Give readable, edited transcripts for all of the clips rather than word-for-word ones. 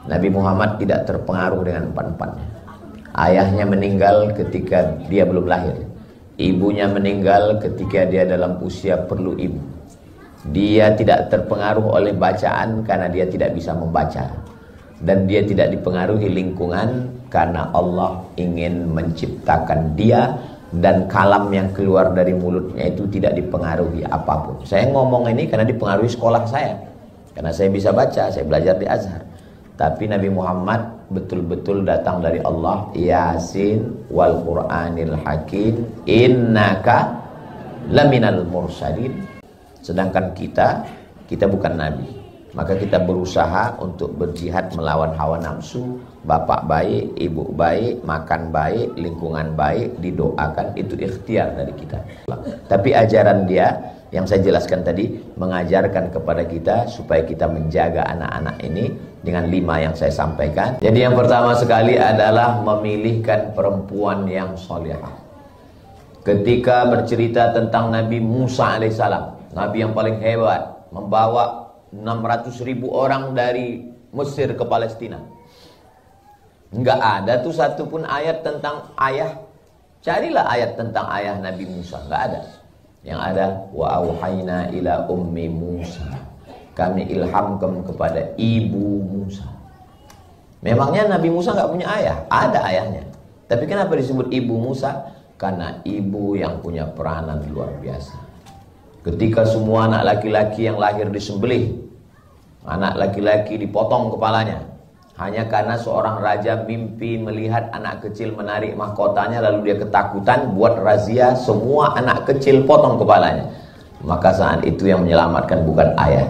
Nabi Muhammad tidak terpengaruh dengan empat-empatnya. Ayahnya meninggal ketika dia belum lahir. Ibunya meninggal ketika dia dalam usia perlu ibu. Dia tidak terpengaruh oleh bacaan karena dia tidak bisa membaca. Dan dia tidak dipengaruhi lingkungan karena Allah ingin menciptakan dia. Dan kalam yang keluar dari mulutnya itu tidak dipengaruhi apapun. Saya ngomong ini karena dipengaruhi sekolah saya. Karena saya bisa baca, saya belajar di Azhar. Tapi Nabi Muhammad betul-betul datang dari Allah. Yasin wal Qur'anil Hakim innaka laminal mursalin. Sedangkan kita bukan Nabi. Maka kita berusaha untuk berjihad melawan hawa nafsu. Bapak baik, ibu baik, makan baik, lingkungan baik, didoakan, itu ikhtiar dari kita. Tapi ajaran dia yang saya jelaskan tadi mengajarkan kepada kita supaya kita menjaga anak-anak ini dengan 5 yang saya sampaikan. Jadi yang pertama sekali adalah memilihkan perempuan yang solehah. Ketika bercerita tentang Nabi Musa alaihissalam, Nabi yang paling hebat, membawa 600.000 orang dari Mesir ke Palestina. Enggak ada tuh satu pun ayat tentang ayah. Carilah ayat tentang ayah Nabi Musa, enggak ada. Yang ada wa auhayna ila ummi Musa. Kami ilhamkan kepada ibu Musa. Memangnya Nabi Musa enggak punya ayah? Ada ayahnya. Tapi kenapa disebut ibu Musa? Karena ibu yang punya peranan luar biasa. Ketika semua anak laki-laki yang lahir disembelih, anak laki-laki dipotong kepalanya, hanya karena seorang raja mimpi melihat anak kecil menarik mahkotanya, lalu dia ketakutan, buat razia, semua anak kecil potong kepalanya. Maka saat itu yang menyelamatkan bukan ayah,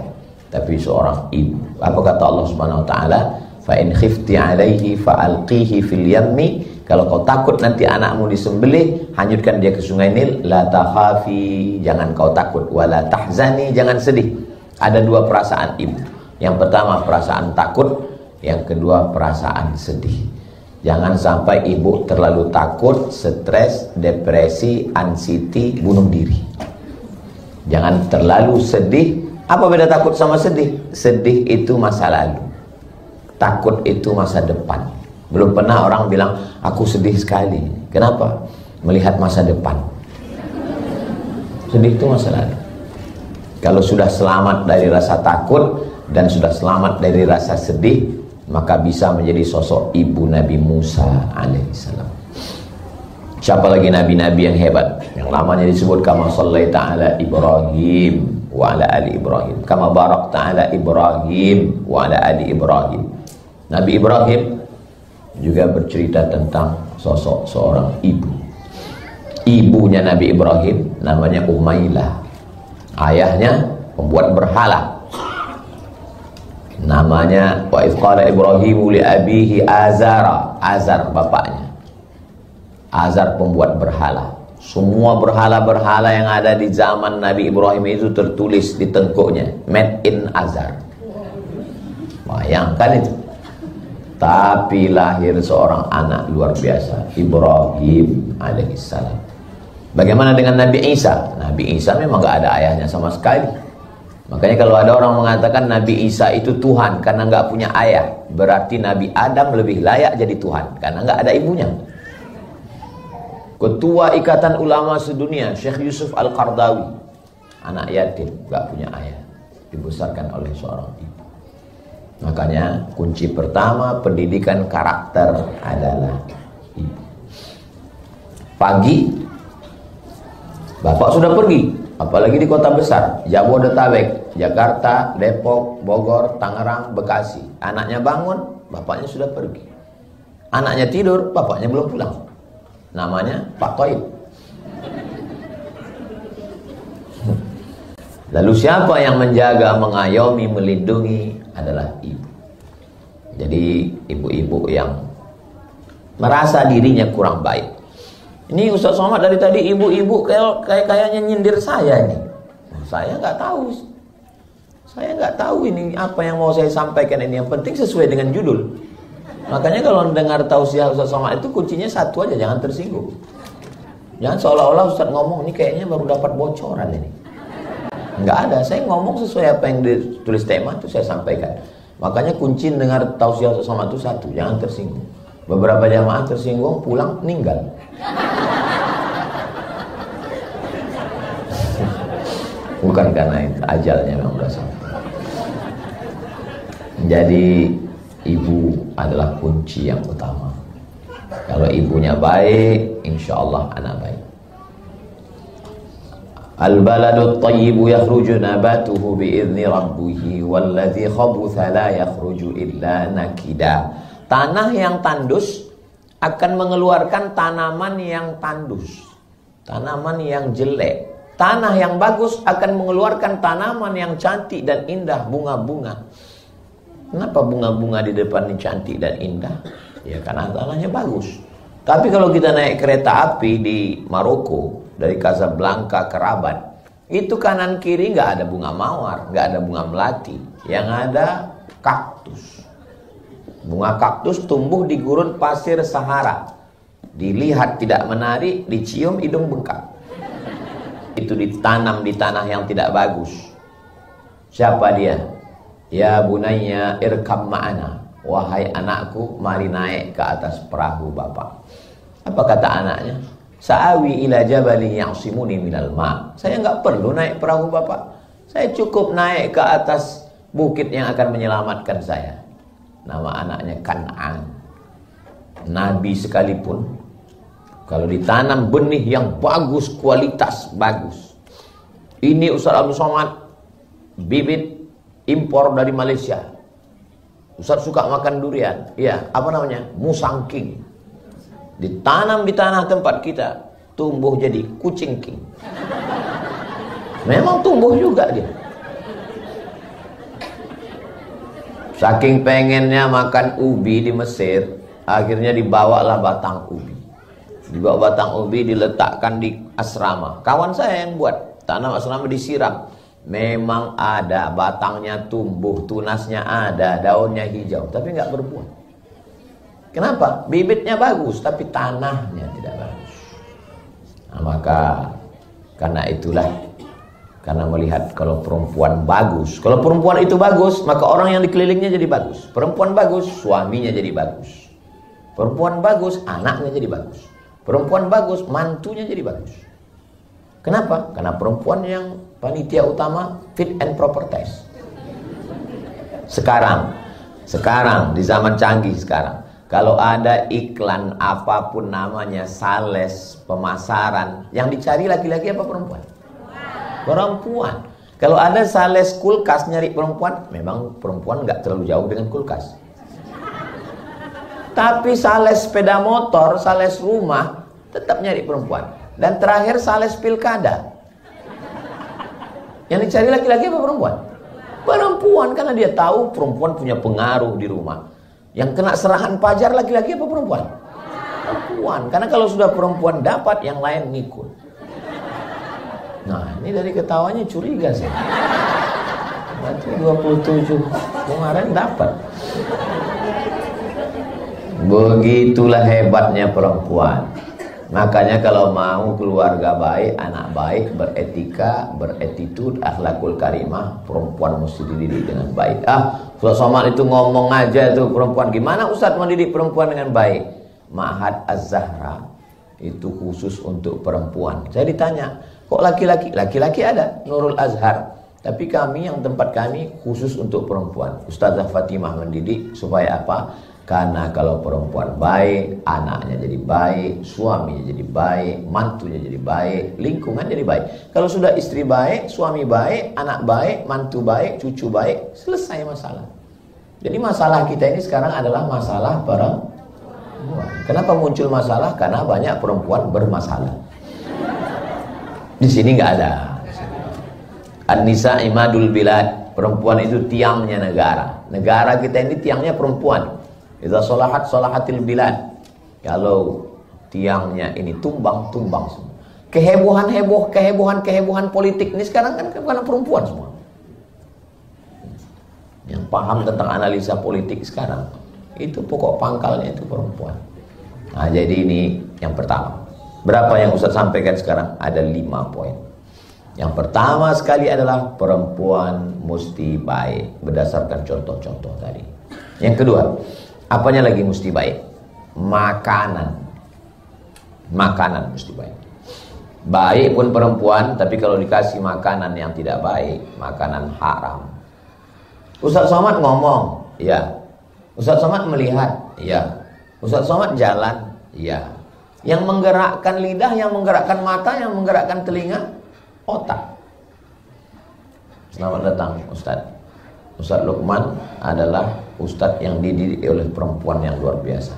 tapi seorang ibu. Apa kata Allah Subhanahu wa taala? Fa in khifti 'alaihi fa'alqihi fil yammi. Kalau kau takut nanti anakmu disembelih, hanyutkan dia ke sungai Nil. La takhafi, jangan kau takut. Wala tahzani, jangan sedih. Ada 2 perasaan ibu. Yang pertama perasaan takut, yang kedua perasaan sedih. Jangan sampai ibu terlalu takut, stres, depresi, anxiety, bunuh diri. Jangan terlalu sedih. Apa beda takut sama sedih? Sedih itu masa lalu, takut itu masa depan. Belum pernah orang bilang aku sedih sekali. Kenapa? Melihat masa depan. Sedih itu masa lalu. Kalau sudah selamat dari rasa takut dan sudah selamat dari rasa sedih, maka bisa menjadi sosok ibu Nabi Musa alaihissalam. Siapa lagi nabi-nabi yang hebat? Yang lamanya disebut kama sallaita ala Ibrahim wa ala ali Ibrahim, kama barakta ala Ibrahim wa ala ali Ibrahim. Nabi Ibrahim juga bercerita tentang sosok seorang ibu. Ibunya Nabi Ibrahim namanya Umailah. Ayahnya pembuat berhala. Namanya wa idh qala Ibrahimu li abihi Azara. Azar bapaknya. Azar pembuat berhala. Semua berhala-berhala yang ada di zaman Nabi Ibrahim itu tertulis di tengkuknya, made in Azar. Bayangkan itu. Tapi lahir seorang anak luar biasa, Ibrahim alaihissalam. Bagaimana dengan Nabi Isa? Nabi Isa memang gak ada ayahnya sama sekali. Makanya kalau ada orang mengatakan Nabi Isa itu Tuhan karena gak punya ayah, berarti Nabi Adam lebih layak jadi Tuhan karena gak ada ibunya. Ketua Ikatan Ulama Sedunia, Syekh Yusuf Al-Qardawi, anak yatim, gak punya ayah, dibesarkan oleh seorang ibu. Makanya kunci pertama pendidikan karakter adalah ibu. Pagi bapak sudah pergi, apalagi di kota besar, Jabodetabek, Jakarta, Depok, Bogor, Tangerang, Bekasi. Anaknya bangun, bapaknya sudah pergi. Anaknya tidur, bapaknya belum pulang. Namanya Pak Toib. Lalu siapa yang menjaga, mengayomi, melindungi? Adalah ibu. Jadi ibu-ibu yang merasa dirinya kurang baik. Ini Ustaz Somad dari tadi ibu-ibu kayaknya nyindir saya nih. Saya nggak tahu. Saya nggak tahu ini apa yang mau saya sampaikan ini. Yang penting sesuai dengan judul. Makanya kalau dengar tausiah Ustaz Somad itu kuncinya satu aja, jangan tersinggung. Jangan seolah-olah Ustaz ngomong ini kayaknya baru dapat bocoran ini. Enggak ada, saya ngomong sesuai apa yang ditulis tema itu saya sampaikan. Makanya kunci dengar tausiah sama itu satu, jangan tersinggung. Beberapa jamaah tersinggung, pulang meninggal. Bukan karena itu, ajalnya memang udah sampai. Jadi ibu adalah kunci yang utama. Kalau ibunya baik, insya Allah anak baik. Al-baladu at-tayyibu yakhruju nabatuhu bi'izni rabbihi walladzi khabutha la yakhruju illa nakida. Tanah yang tandus akan mengeluarkan tanaman yang tandus, tanaman yang jelek. Tanah yang bagus akan mengeluarkan tanaman yang cantik dan indah, bunga-bunga. Kenapa bunga-bunga di depan ini cantik dan indah? Ya karena tanahnya bagus. Tapi kalau kita naik kereta api di Maroko, dari Casablanca ke Rabat, itu kanan kiri nggak ada bunga mawar, nggak ada bunga melati, yang ada kaktus. Bunga kaktus tumbuh di gurun pasir Sahara. Dilihat tidak menarik, dicium hidung bengkak. Itu ditanam di tanah yang tidak bagus. Siapa dia? Ya bunayya irkam ma'ana. Wahai anakku, mari naik ke atas perahu bapak. Apa kata anaknya? Sa'awi ila jabali ya'simuni minal ma'. Saya nggak perlu naik perahu bapak. Saya cukup naik ke atas bukit yang akan menyelamatkan saya. Nama anaknya Kan'an. Nabi sekalipun, kalau ditanam benih yang bagus, kualitas bagus. Ini Ustaz Abdul Somad, bibit impor dari Malaysia. Ustaz suka makan durian. Ya, apa namanya? Musangking. Ditanam di tanah tempat kita, tumbuh jadi kucing king. Memang tumbuh juga dia. Saking pengennya makan ubi di Mesir, akhirnya dibawalah batang ubi. Dibawa batang ubi, diletakkan di asrama. Kawan saya yang buat, tanam asrama disiram. Memang ada, batangnya tumbuh, tunasnya ada, daunnya hijau, tapi nggak berbuah. Kenapa? Bibitnya bagus, tapi tanahnya tidak bagus. Nah, maka karena itulah, karena melihat kalau perempuan bagus, kalau perempuan itu bagus, maka orang yang dikelilingnya jadi bagus. Perempuan bagus, suaminya jadi bagus. Perempuan bagus, anaknya jadi bagus. Perempuan bagus, mantunya jadi bagus. Kenapa? Karena perempuan yang panitia utama fit and proper test. Sekarang di zaman canggih sekarang, kalau ada iklan apapun namanya, sales, pemasaran, yang dicari laki-laki apa perempuan? Perempuan. Kalau ada sales kulkas nyari perempuan, memang perempuan nggak terlalu jauh dengan kulkas. Tapi sales sepeda motor, sales rumah, tetap nyari perempuan. Dan terakhir sales pilkada. Yang dicari laki-laki apa perempuan? Perempuan, karena dia tahu perempuan punya pengaruh di rumah. Yang kena serahan pajar laki-laki apa perempuan? Perempuan. Karena kalau sudah perempuan dapat, yang lain ngikut. Nah, ini dari ketawanya curiga sih. Berarti 27 kemarin dapat. Begitulah hebatnya perempuan. Makanya kalau mau keluarga baik, anak baik, beretika, beretitude, akhlakul karimah, perempuan mesti dididik dengan baik. Ustaz Somad itu ngomong aja tuh perempuan. Gimana Ustaz mendidik perempuan dengan baik? Ma'had Az-Zahra itu khusus untuk perempuan. Saya ditanya, kok laki-laki? Laki-laki ada, Nurul Azhar. Tapi kami, yang tempat kami khusus untuk perempuan. Ustazah Fatimah mendidik supaya apa? Karena kalau perempuan baik, anaknya jadi baik, suaminya jadi baik, mantunya jadi baik, lingkungan jadi baik. Kalau sudah istri baik, suami baik, anak baik, mantu baik, cucu baik, selesai masalah. Jadi masalah kita ini sekarang adalah masalah perempuan. Kenapa muncul masalah? Karena banyak perempuan bermasalah. Di sini nggak ada. An-nisa imadul bilad. Perempuan itu tiangnya negara. Negara kita ini tiangnya perempuan. Idza sholahat sholahatil bilad. Kalau tiangnya ini tumbang semua. Kehebohan politik ini sekarang kan karena perempuan semua. Yang paham tentang analisa politik sekarang, itu pokok pangkalnya itu perempuan. Nah, jadi ini yang pertama. Berapa yang Ustaz sampaikan sekarang? Ada 5 poin. Yang pertama sekali adalah perempuan mesti baik berdasarkan contoh-contoh tadi. Yang kedua, apanya lagi mesti baik? Makanan. Makanan mesti baik. Baik pun perempuan, tapi kalau dikasih makanan yang tidak baik, makanan haram. Ustaz Somad ngomong, ya. Ustaz Somad melihat, ya. Ustaz Somad jalan, ya. Yang menggerakkan lidah, yang menggerakkan mata, yang menggerakkan telinga, otak. Selamat datang Ustaz. Ustaz Luqman adalah Ustaz yang dididik oleh perempuan yang luar biasa.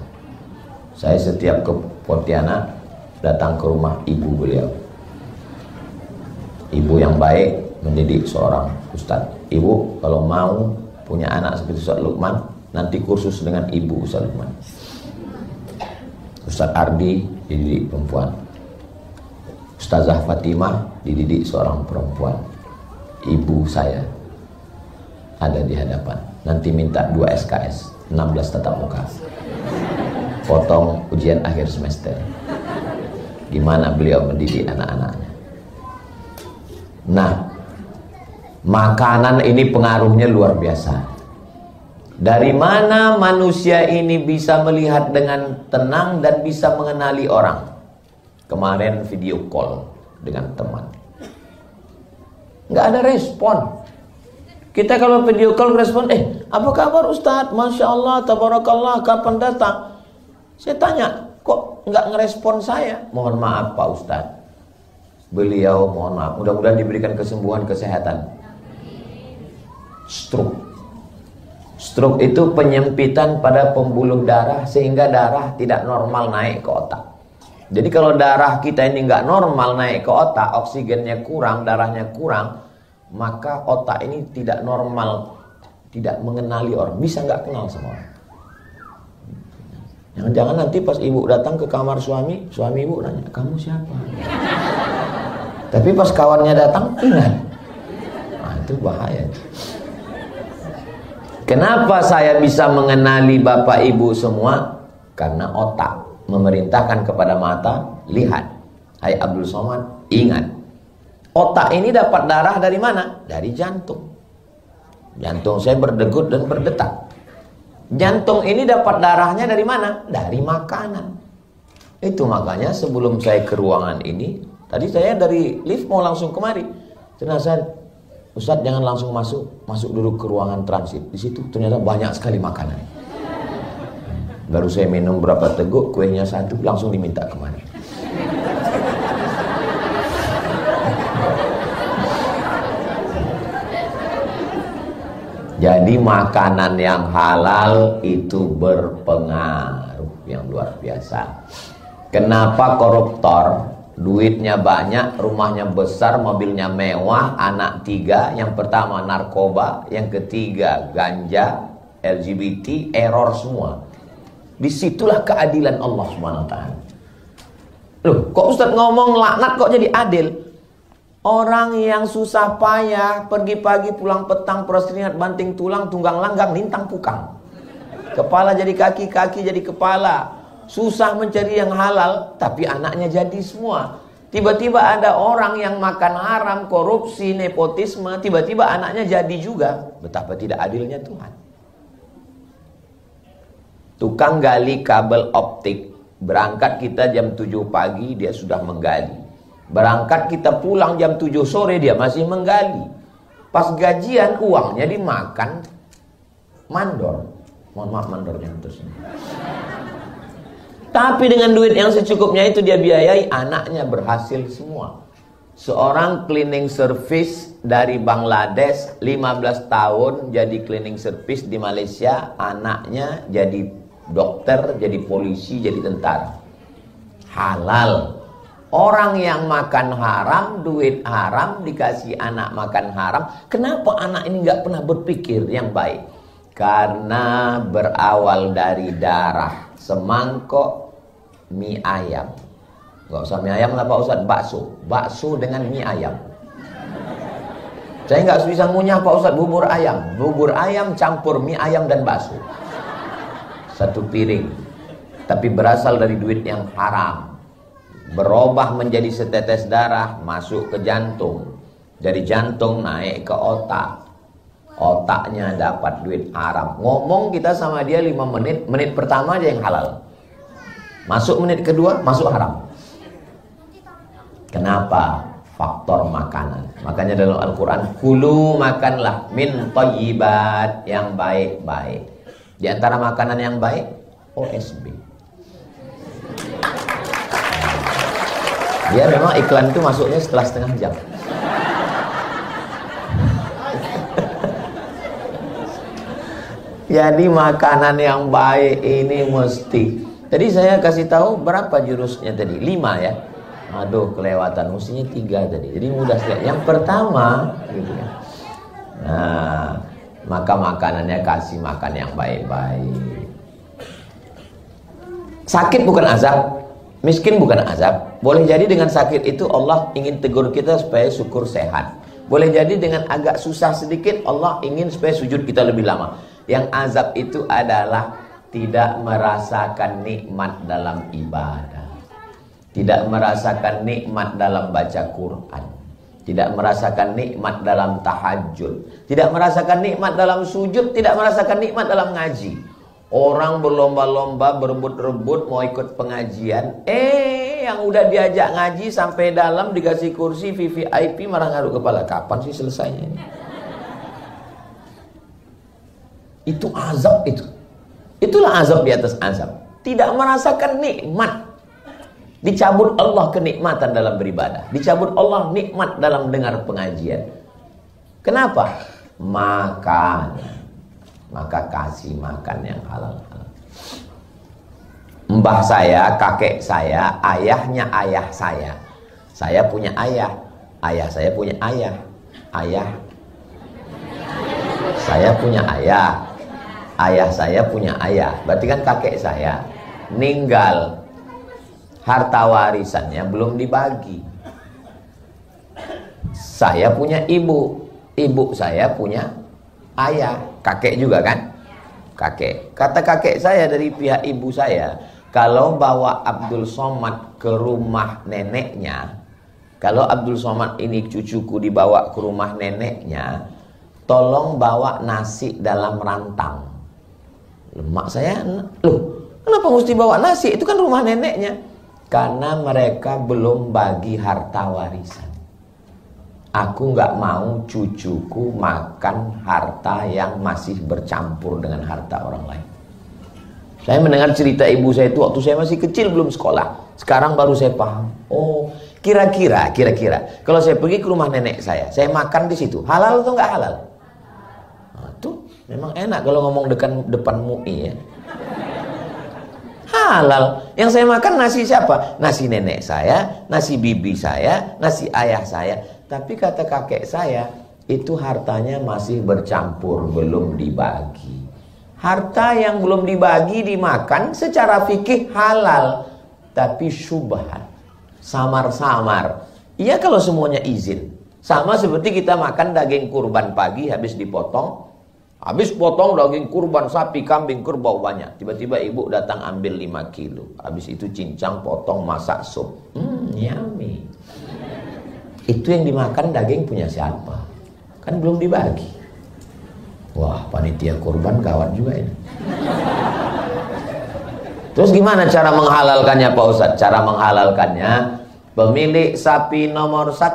Saya setiap ke Pontianak datang ke rumah ibu beliau. Ibu yang baik mendidik seorang Ustaz. Ibu kalau mau punya anak seperti Ustaz Luqman, nanti kursus dengan ibu Ustaz Luqman. Ustaz Ardi dididik perempuan. Ustazah Fatimah dididik seorang perempuan. Ibu saya ada di hadapan. Nanti minta 2 SKS, 16 tatap muka. Potong ujian akhir semester. Gimana beliau mendidik anak-anaknya. Nah, makanan ini pengaruhnya luar biasa. Dari mana manusia ini bisa melihat dengan tenang dan bisa mengenali orang? Kemarin video call dengan teman, nggak ada respon. Kita kalau video call respon, apa kabar Ustadz? Masya Allah, tabarakallah, kapan datang? Saya tanya, kok nggak ngerespon saya? Mohon maaf Pak Ustadz. Beliau mohon maaf, mudah-mudahan diberikan kesembuhan, kesehatan. Stroke itu penyempitan pada pembuluh darah sehingga darah tidak normal naik ke otak. Jadi kalau darah kita ini nggak normal naik ke otak, oksigennya kurang, darahnya kurang, maka otak ini tidak normal, tidak mengenali orang, bisa nggak kenal sama orang. Jangan-jangan nanti pas ibu datang ke kamar suami ibu nanya, kamu siapa? Tapi pas kawannya datang, ingat. Nah, itu bahaya. Kenapa saya bisa mengenali bapak ibu semua? Karena otak memerintahkan kepada mata, lihat. Hai Abdul Somad, ingat. Otak ini dapat darah dari mana? Dari jantung. Jantung saya berdegup dan berdetak. Jantung ini dapat darahnya dari mana? Dari makanan. Itu makanya sebelum saya ke ruangan ini, tadi saya dari lift mau langsung kemari. Ternyata Ustadz jangan langsung masuk dulu ke ruangan transit. Di situ ternyata banyak sekali makanan. Baru saya minum berapa teguk, kuenya 1, langsung diminta kemari. Jadi makanan yang halal itu berpengaruh yang luar biasa. Kenapa koruptor duitnya banyak, rumahnya besar, mobilnya mewah, anak 3, yang pertama narkoba, yang ketiga ganja, LGBT, error semua. Disitulah keadilan Allah SWT. Loh, kok Ustadz ngomong laknat kok jadi adil? Orang yang susah payah, pergi pagi pulang petang, prostringat banting tulang, tunggang langgang, lintang pukang. Kepala jadi kaki, kaki jadi kepala. Susah mencari yang halal, tapi anaknya jadi semua. Tiba-tiba ada orang yang makan haram, korupsi, nepotisme, tiba-tiba anaknya jadi juga. Betapa tidak adilnya Tuhan. Tukang gali kabel optik, berangkat kita jam 7 pagi, dia sudah menggali. Berangkat kita pulang jam 7 sore, dia masih menggali. Pas gajian uangnya dimakan mandor. Mohon maaf mandornya terus. Tapi dengan duit yang secukupnya itu dia biayai, anaknya berhasil semua. Seorang cleaning service dari Bangladesh, 15 tahun jadi cleaning service di Malaysia, anaknya jadi dokter, jadi polisi, jadi tentara. Halal. Orang yang makan haram, duit haram, dikasih anak makan haram. Kenapa anak ini nggak pernah berpikir yang baik? Karena berawal dari darah. Semangkok mie ayam. Nggak usah mie ayam lah Pak Ustadz, bakso. Bakso dengan mie ayam. Saya nggak bisa ngunyah Pak Ustadz bubur ayam. Bubur ayam campur mie ayam dan bakso. 1 piring. Tapi berasal dari duit yang haram. Berubah menjadi setetes darah, masuk ke jantung. Dari jantung naik ke otak. Otaknya dapat duit haram. Ngomong kita sama dia 5 menit, menit pertama aja yang halal. Masuk menit kedua, masuk haram. Kenapa? Faktor makanan. Makanya dalam Al-Quran, kulu makanlah min thayyibat, yang baik-baik. Di antara makanan yang baik, OSB. Dia memang iklan itu masuknya setelah setengah jam. Jadi makanan yang baik ini mesti. Tadi saya kasih tahu berapa jurusnya tadi? 5 ya. Aduh, kelewatan. Mestinya 3 tadi. Jadi mudah sekali. Yang pertama, gitu ya. Nah, maka makanannya kasih makan yang baik-baik. Sakit bukan azab, miskin bukan azab. Boleh jadi dengan sakit itu Allah ingin tegur kita supaya syukur sehat. Boleh jadi dengan agak susah sedikit Allah ingin supaya sujud kita lebih lama. Yang azab itu adalah tidak merasakan nikmat dalam ibadah, tidak merasakan nikmat dalam baca Quran, tidak merasakan nikmat dalam tahajud, tidak merasakan nikmat dalam sujud, tidak merasakan nikmat dalam ngaji. Orang berlomba-lomba, berebut-rebut mau ikut pengajian, yang udah diajak ngaji sampai dalam dikasih kursi VVIP malah ngaruk kepala. Kapan sih selesainya ini? Itu azab itu. Itulah azab di atas azab. Tidak merasakan nikmat. Dicabut Allah kenikmatan dalam beribadah. Dicabut Allah nikmat dalam dengar pengajian. Kenapa? Makan. Maka kasih makan yang halal. Mbah saya, kakek saya, ayahnya ayah saya. Saya punya ayah. Ayah saya punya ayah. Ayah. Saya punya ayah. Ayah saya punya ayah. Berarti kan kakek saya meninggal, harta warisannya belum dibagi. Saya punya ibu. Ibu saya punya ayah. Kakek juga kan? Kakek. Kata kakek saya dari pihak ibu saya, kalau bawa Abdul Somad ke rumah neneknya, kalau Abdul Somad ini cucuku dibawa ke rumah neneknya, tolong bawa nasi dalam rantang. Mak saya, loh kenapa mesti bawa nasi? Itu kan rumah neneknya. Karena mereka belum bagi harta warisan. Aku nggak mau cucuku makan harta yang masih bercampur dengan harta orang lain. Saya mendengar cerita ibu saya itu waktu saya masih kecil, belum sekolah. Sekarang baru saya paham. Oh, kira-kira kalau saya pergi ke rumah nenek saya makan di situ, halal atau nggak halal? Nah, tuh memang enak kalau ngomong depan MUI ya. Halal. Yang saya makan nasi siapa? Nasi nenek saya, nasi bibi saya, nasi ayah saya. Tapi kata kakek saya, itu hartanya masih bercampur, belum dibagi. Harta yang belum dibagi dimakan secara fikih halal, tapi syubhat, samar-samar. Iya kalau semuanya izin. Sama seperti kita makan daging kurban pagi habis dipotong. Habis potong daging kurban sapi, kambing, kerbau banyak. Tiba-tiba ibu datang ambil 5 kilo. Habis itu cincang, potong, masak sup. Yummy. Itu yang dimakan daging punya siapa? Kan belum dibagi. Wah, panitia kurban gawat juga ini. Terus gimana cara menghalalkannya Pak Ustadz? Cara menghalalkannya, pemilik sapi nomor 1,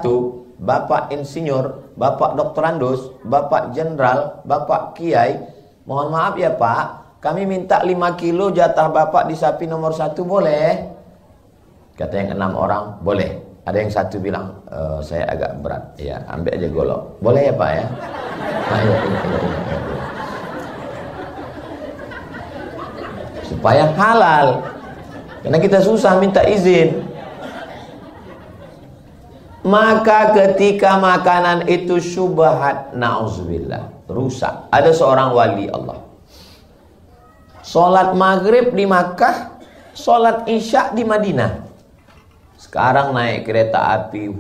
Bapak Insinyur, Bapak Doktorandus, Bapak Jenderal, Bapak Kiai, mohon maaf ya Pak, kami minta 5 kilo jatah Bapak di sapi nomor 1 boleh? Kata yang 6 orang, boleh. Ada yang 1 bilang, saya agak berat, ya ambil aja golok. Boleh ya Pak ya? Ayo. Supaya halal. Karena kita susah minta izin. Maka ketika makanan itu syubhat, na'udzubillah, rusak. Ada seorang wali Allah, sholat maghrib di Makkah, sholat isya di Madinah. Sekarang naik kereta api,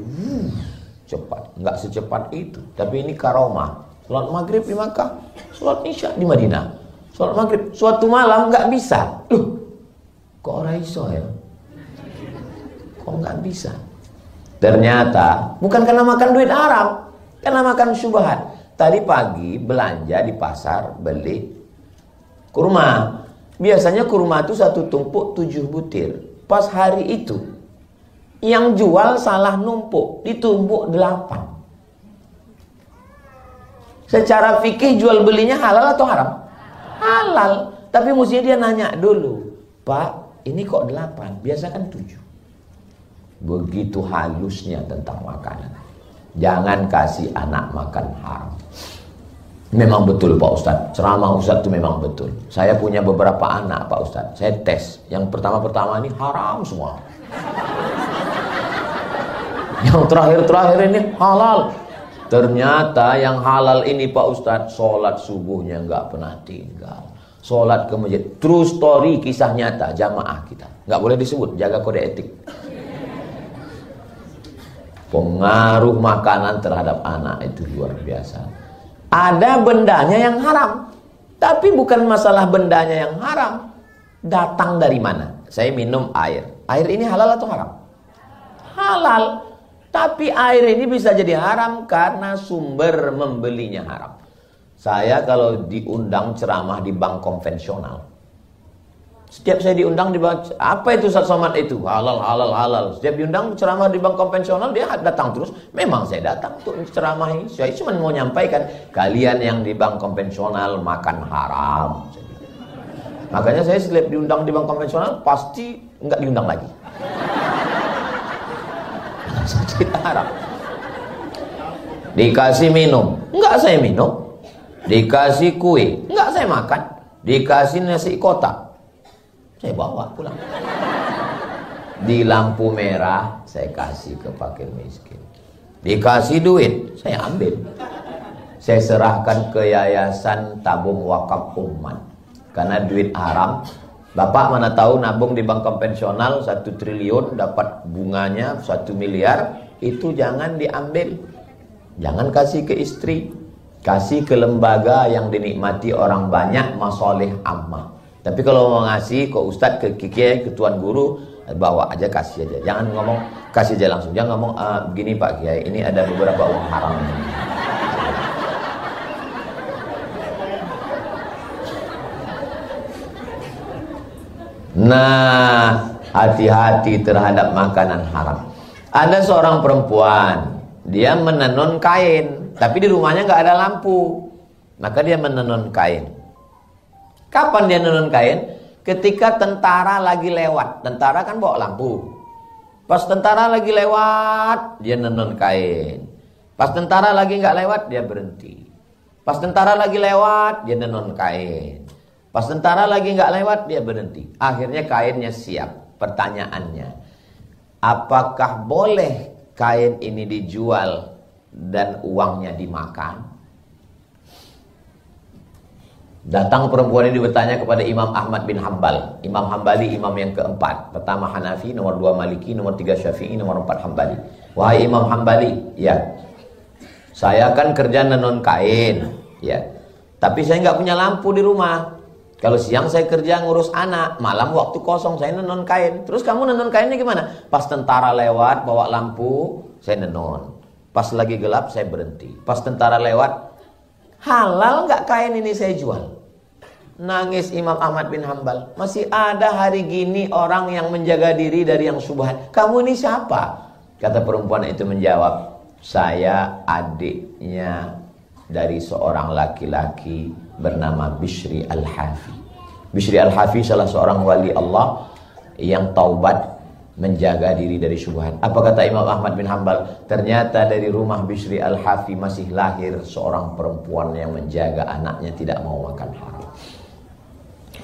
cepat. Nggak secepat itu, tapi ini karomah. Sholat maghrib di Makkah, sholat isya di Madinah. Sholat maghrib, suatu malam nggak bisa. Loh, kok ora iso ya? Kok nggak bisa? Ternyata bukan karena makan duit haram. Karena makan syubhat. Tadi pagi belanja di pasar, beli kurma. Biasanya kurma itu satu tumpuk 7 butir. Pas hari itu, yang jual salah numpuk, ditumpuk 8. Secara fikih jual belinya halal atau haram? Halal. Tapi mestinya dia nanya dulu, Pak, ini kok 8? Biasa kan 7. Begitu halusnya tentang makanan. Jangan kasih anak makan haram. Memang betul Pak Ustadz, ceramah Ustadz itu memang betul. Saya punya beberapa anak Pak Ustadz, saya tes. Yang pertama-pertama ini haram semua. Yang terakhir-terakhir ini halal. Ternyata yang halal ini Pak Ustadz, sholat subuhnya nggak pernah tinggal. Sholat ke masjid. True story, kisah nyata, jamaah kita. Nggak boleh disebut, jaga kode etik. Pengaruh makanan terhadap anak itu luar biasa. Ada bendanya yang haram, tapi bukan masalah bendanya yang haram. Datang dari mana? Saya minum air. Air ini halal atau haram? Halal. Tapi air ini bisa jadi haram karena sumber membelinya haram. Saya kalau diundang ceramah di bank konvensional, setiap saya diundang di bank, apa itu Ustaz Somad itu? Halal, halal, halal. Setiap diundang ceramah di bank konvensional, dia datang terus. Memang saya datang untuk ceramah ini. Saya cuma mau nyampaikan, kalian yang di bank konvensional makan haram. Makanya saya setiap diundang di bank konvensional, pasti nggak diundang lagi. Tidak haram. Dikasih minum, nggak saya minum. Dikasih kue, nggak saya makan. Dikasih nasi kotak, saya bawa pulang. Di lampu merah saya kasih ke fakir miskin. Dikasih duit saya ambil. Saya serahkan ke yayasan tabung wakaf umat. Karena duit haram. Bapak mana tahu nabung di bank konvensional 1 triliun dapat bunganya 1 miliar. Itu jangan diambil. Jangan kasih ke istri. Kasih ke lembaga yang dinikmati orang banyak, masoleh ammah. Tapi kalau mau ngasih ke ustadz, ke kiai, ke tuan guru, bawa aja, kasih aja. Jangan ngomong kasih aja langsung. Jangan ngomong begini Pak Kiai, ini ada beberapa uang haram. Nah, hati-hati terhadap makanan haram. Ada seorang perempuan, dia menenun kain, tapi di rumahnya nggak ada lampu. Maka dia menenun kain. Kapan dia menenun kain? Ketika tentara lagi lewat. Tentara kan bawa lampu. Pas tentara lagi lewat, dia menenun kain. Pas tentara lagi nggak lewat, dia berhenti. Pas tentara lagi lewat, dia menenun kain. Pas tentara lagi nggak lewat, dia berhenti. Akhirnya kainnya siap. Pertanyaannya, apakah boleh kain ini dijual dan uangnya dimakan? Datang perempuan ini bertanya kepada Imam Ahmad bin Hanbal. Imam Hanbali, imam yang keempat. Pertama Hanafi, nomor 2 Maliki, nomor 3 Syafi'i, nomor 4 Hanbali. Wahai Imam Hanbali, ya, saya kan kerja nenun kain, ya, tapi saya nggak punya lampu di rumah. Kalau siang saya kerja ngurus anak, malam waktu kosong saya nenun kain. Terus kamu nenun kainnya gimana? Pas tentara lewat bawa lampu, saya nenun. Pas lagi gelap saya berhenti. Pas tentara lewat, halal nggak kain ini saya jual? Nangis Imam Ahmad bin Hanbal. Masih ada hari gini orang yang menjaga diri dari yang syubhat. Kamu ini siapa? Kata perempuan itu menjawab, saya adiknya dari seorang laki-laki bernama Bishri Al-Hafi. Bishri Al-Hafi salah seorang wali Allah yang taubat, menjaga diri dari syubhat. Apa kata Imam Ahmad bin Hanbal? Ternyata dari rumah Bishri Al-Hafi masih lahir seorang perempuan yang menjaga anaknya tidak mau makan haram.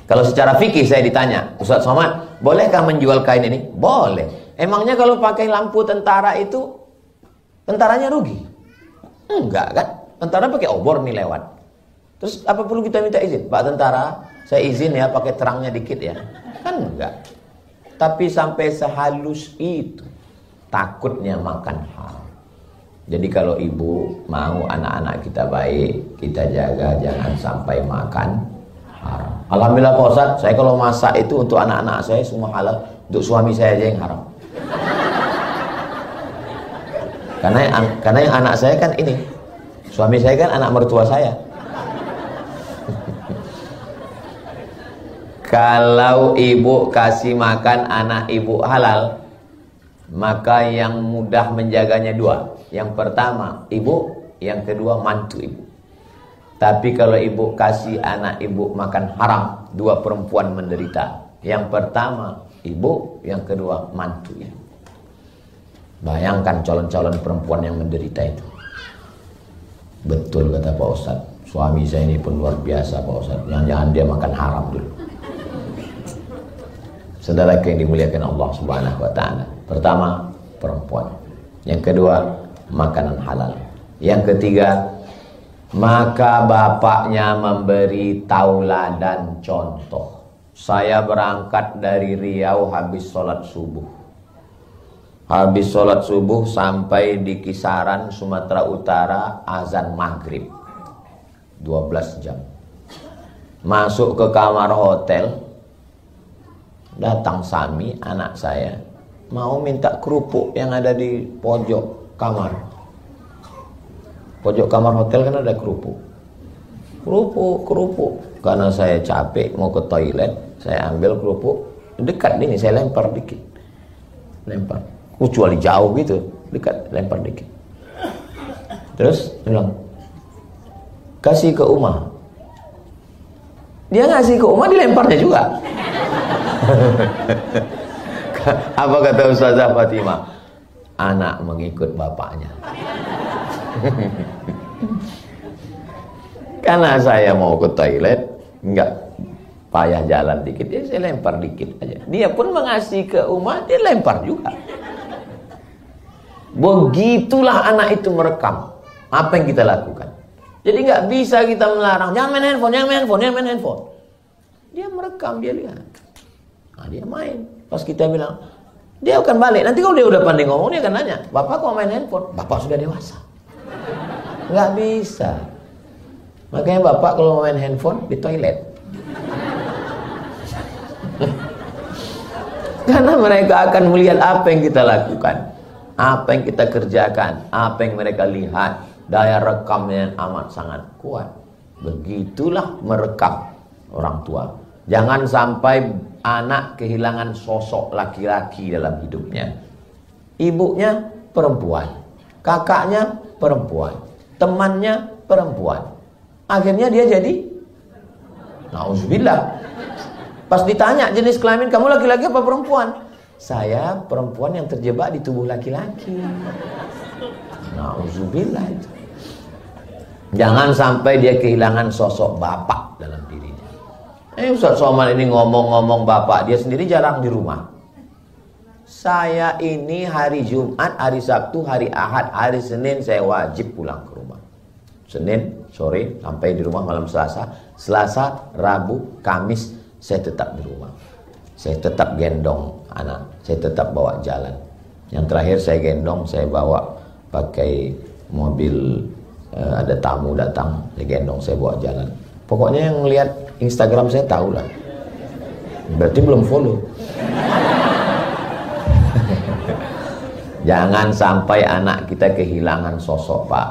Kalau secara fikih saya ditanya, Ustaz Somad, bolehkah menjual kain ini? Boleh. Emangnya kalau pakai lampu tentara itu tentaranya rugi? Enggak kan? Tentara pakai obor nih lewat. Terus apa perlu kita minta izin? Pak tentara, saya izin ya pakai terangnya dikit ya. Kan enggak. Tapi sampai sehalus itu takutnya makan haram. Jadi kalau ibu mau anak-anak kita baik, kita jaga jangan sampai makan haram. Alhamdulillah Pak Ustaz, saya kalau masak itu untuk anak-anak saya semua halal, untuk suami saya aja yang haram. Karena yang anak saya kan ini Suami saya kan anak mertua saya. Kalau ibu kasih makan anak ibu halal, maka yang mudah menjaganya dua. Yang pertama ibu, yang kedua mantu ibu. Tapi kalau ibu kasih anak ibu makan haram, dua perempuan menderita. Yang pertama ibu, yang kedua mantu ibu. Bayangkan calon-calon perempuan yang menderita itu. Betul kata Pak Ustadz, suami saya ini pun luar biasa Pak Ustadz. Jangan-jangan dia makan haram dulu. Saudara yang dimuliakan Allah Subhanahu wa taala. Pertama, perempuan. Yang kedua, makanan halal. Yang ketiga, maka bapaknya memberi tauladan contoh. Saya berangkat dari Riau habis sholat subuh. Habis sholat subuh sampai di kisaran Sumatera Utara azan maghrib. 12 jam. Masuk ke kamar hotel. Datang Sami, anak saya, mau minta kerupuk yang ada di pojok kamar. Pojok kamar hotel kan ada kerupuk. Kerupuk. Karena saya capek mau ke toilet, saya ambil kerupuk. Dekat ini, saya lempar dikit. Lempar. Kecuali jauh gitu, dekat, lempar dikit. Terus dia bilang, kasih ke Uma. Dia ngasih ke Uma, dilemparnya juga. Apa kata Ustazah Fatimah? Anak mengikut bapaknya. Karena saya mau ke toilet, enggak payah jalan dikit, ya saya lempar dikit aja. Dia pun mengasih ke Uma, dia lempar juga. Begitulah anak itu merekam apa yang kita lakukan. Jadi nggak bisa kita melarang, jangan main handphone, jangan main handphone. Dia merekam, dia lihat. Nah, dia main. Pas kita bilang, dia akan balik. Nanti kalau dia udah pandai ngomong, dia akan nanya, Bapak kok main handphone? Bapak sudah dewasa. Nggak bisa. Makanya Bapak kalau main handphone di toilet. Karena mereka akan melihat apa yang kita lakukan, apa yang kita kerjakan, apa yang mereka lihat. Daya rekamnya amat sangat kuat. Begitulah merekam orang tua. Jangan sampai anak kehilangan sosok laki-laki dalam hidupnya. Ibunya perempuan, kakaknya perempuan, temannya perempuan. Akhirnya dia jadi na'udzubillah. Pas ditanya jenis kelamin, kamu laki-laki apa perempuan? Saya perempuan yang terjebak di tubuh laki-laki. Na'udzubillah itu. Jangan sampai dia kehilangan sosok bapak dalam dirinya. Ustaz Somad ini ngomong-ngomong bapak, dia sendiri jarang di rumah. Saya ini hari Jumat, hari Sabtu, hari Ahad, hari Senin saya wajib pulang ke rumah. Senin sore sampai di rumah malam Selasa. Selasa, Rabu, Kamis saya tetap di rumah. Saya tetap gendong anak, saya tetap bawa jalan. Yang terakhir saya gendong, saya bawa pakai mobil, ada tamu datang, saya gendong, saya bawa jalan. Pokoknya yang lihat Instagram saya tahu lah. Berarti belum follow. Jangan sampai anak kita kehilangan sosok, Pak.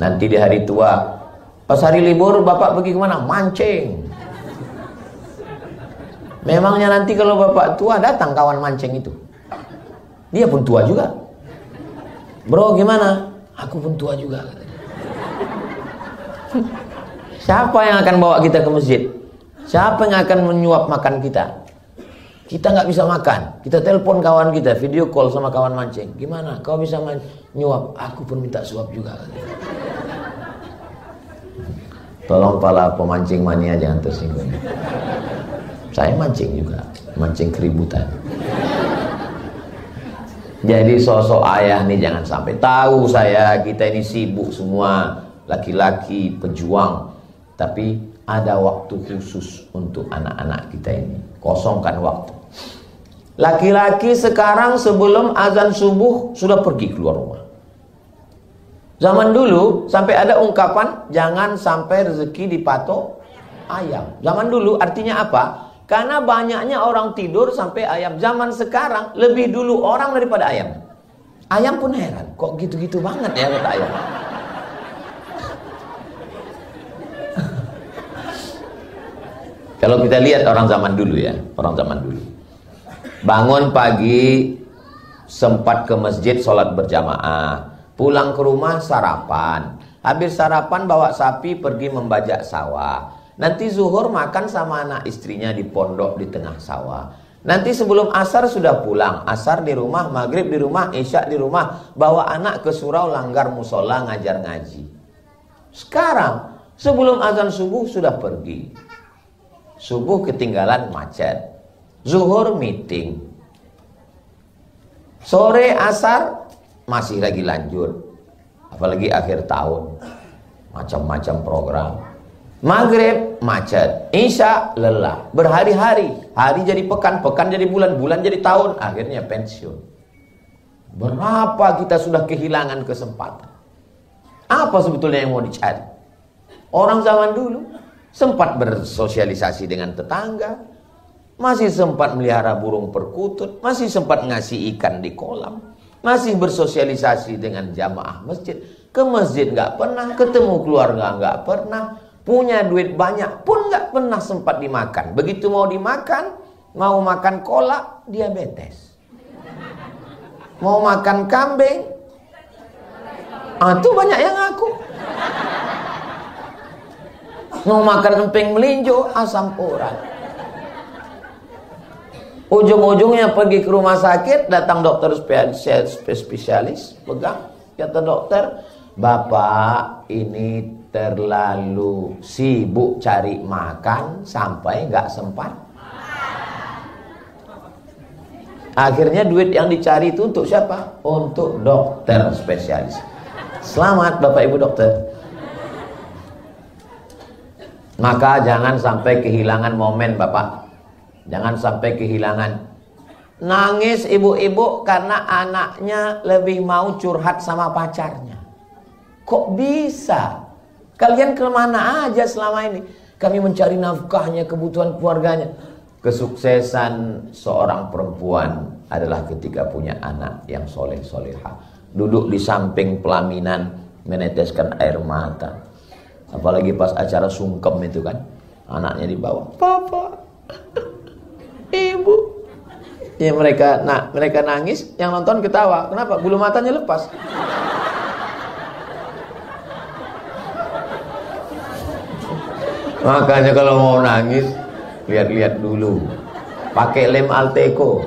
Nanti di hari tua, pas hari libur Bapak pergi kemana? Mancing. Memangnya nanti kalau Bapak tua datang kawan mancing itu, dia pun tua juga. Bro gimana? Aku pun tua juga. Siapa yang akan bawa kita ke masjid? Siapa yang akan menyuap makan kita? Kita nggak bisa makan. Kita telepon kawan kita, video call sama kawan mancing. Gimana? Kau bisa nyuap? Aku pun minta suap juga. Tolong para pemancing mania jangan tersinggung. Saya mancing juga, mancing keributan. Jadi sosok ayah nih jangan sampai tahu saya, kita ini sibuk semua, laki-laki pejuang. Tapi ada waktu khusus untuk anak-anak kita ini. Kosongkan waktu. Laki-laki sekarang sebelum azan subuh sudah pergi keluar rumah. Zaman dulu sampai ada ungkapan jangan sampai rezeki dipatok ayam. Zaman dulu artinya apa? Karena banyaknya orang tidur sampai ayam. Zaman sekarang lebih dulu orang daripada ayam. Ayam pun heran, kok gitu-gitu banget ya kata ayam. Kalau kita lihat orang zaman dulu ya, orang zaman dulu. Bangun pagi, sempat ke masjid sholat berjamaah. Pulang ke rumah sarapan. Habis sarapan bawa sapi pergi membajak sawah. Nanti zuhur makan sama anak istrinya di pondok di tengah sawah. Nanti sebelum asar sudah pulang. Asar di rumah, maghrib di rumah, isya di rumah. Bawa anak ke surau, langgar musola, ngajar ngaji. Sekarang sebelum azan subuh sudah pergi. Subuh ketinggalan macet. Zuhur meeting. Sore asar masih lagi lanjut. Apalagi akhir tahun. Macam-macam program. Maghrib macet, isya lelah, berhari-hari, hari jadi pekan, pekan jadi bulan, bulan jadi tahun, akhirnya pensiun. Berapa kita sudah kehilangan kesempatan? Apa sebetulnya yang mau dicari? Orang zaman dulu sempat bersosialisasi dengan tetangga, masih sempat melihara burung perkutut, masih sempat ngasih ikan di kolam, masih bersosialisasi dengan jamaah masjid. Ke masjid nggak pernah, ketemu keluarga nggak pernah. Punya duit banyak pun nggak pernah sempat dimakan. Begitu mau dimakan, mau makan kolak, diabetes. Mau makan kambing, tuh banyak yang ngaku. Mau makan emping melinjo, asam urat. Ujung-ujungnya pergi ke rumah sakit, datang dokter spesialis, pegang, kata dokter, Bapak ini terlalu sibuk cari makan sampai nggak sempat. Akhirnya duit yang dicari itu untuk siapa? Untuk dokter spesialis. Selamat Bapak Ibu dokter. Maka jangan sampai kehilangan momen Bapak. Jangan sampai kehilangan. Nangis ibu-ibu karena anaknya lebih mau curhat sama pacarnya. Kok bisa? Kalian kemana aja selama ini? Kami mencari nafkahnya, kebutuhan keluarganya. Kesuksesan seorang perempuan adalah ketika punya anak yang soleh-solehah. Duduk di samping pelaminan, meneteskan air mata. Apalagi pas acara sungkem itu kan. Anaknya dibawa. Papa, Ibu. Ya mereka nangis, yang nonton ketawa. Kenapa? Bulu matanya lepas. Makanya kalau mau nangis, lihat-lihat dulu. Pakai lem Alteco.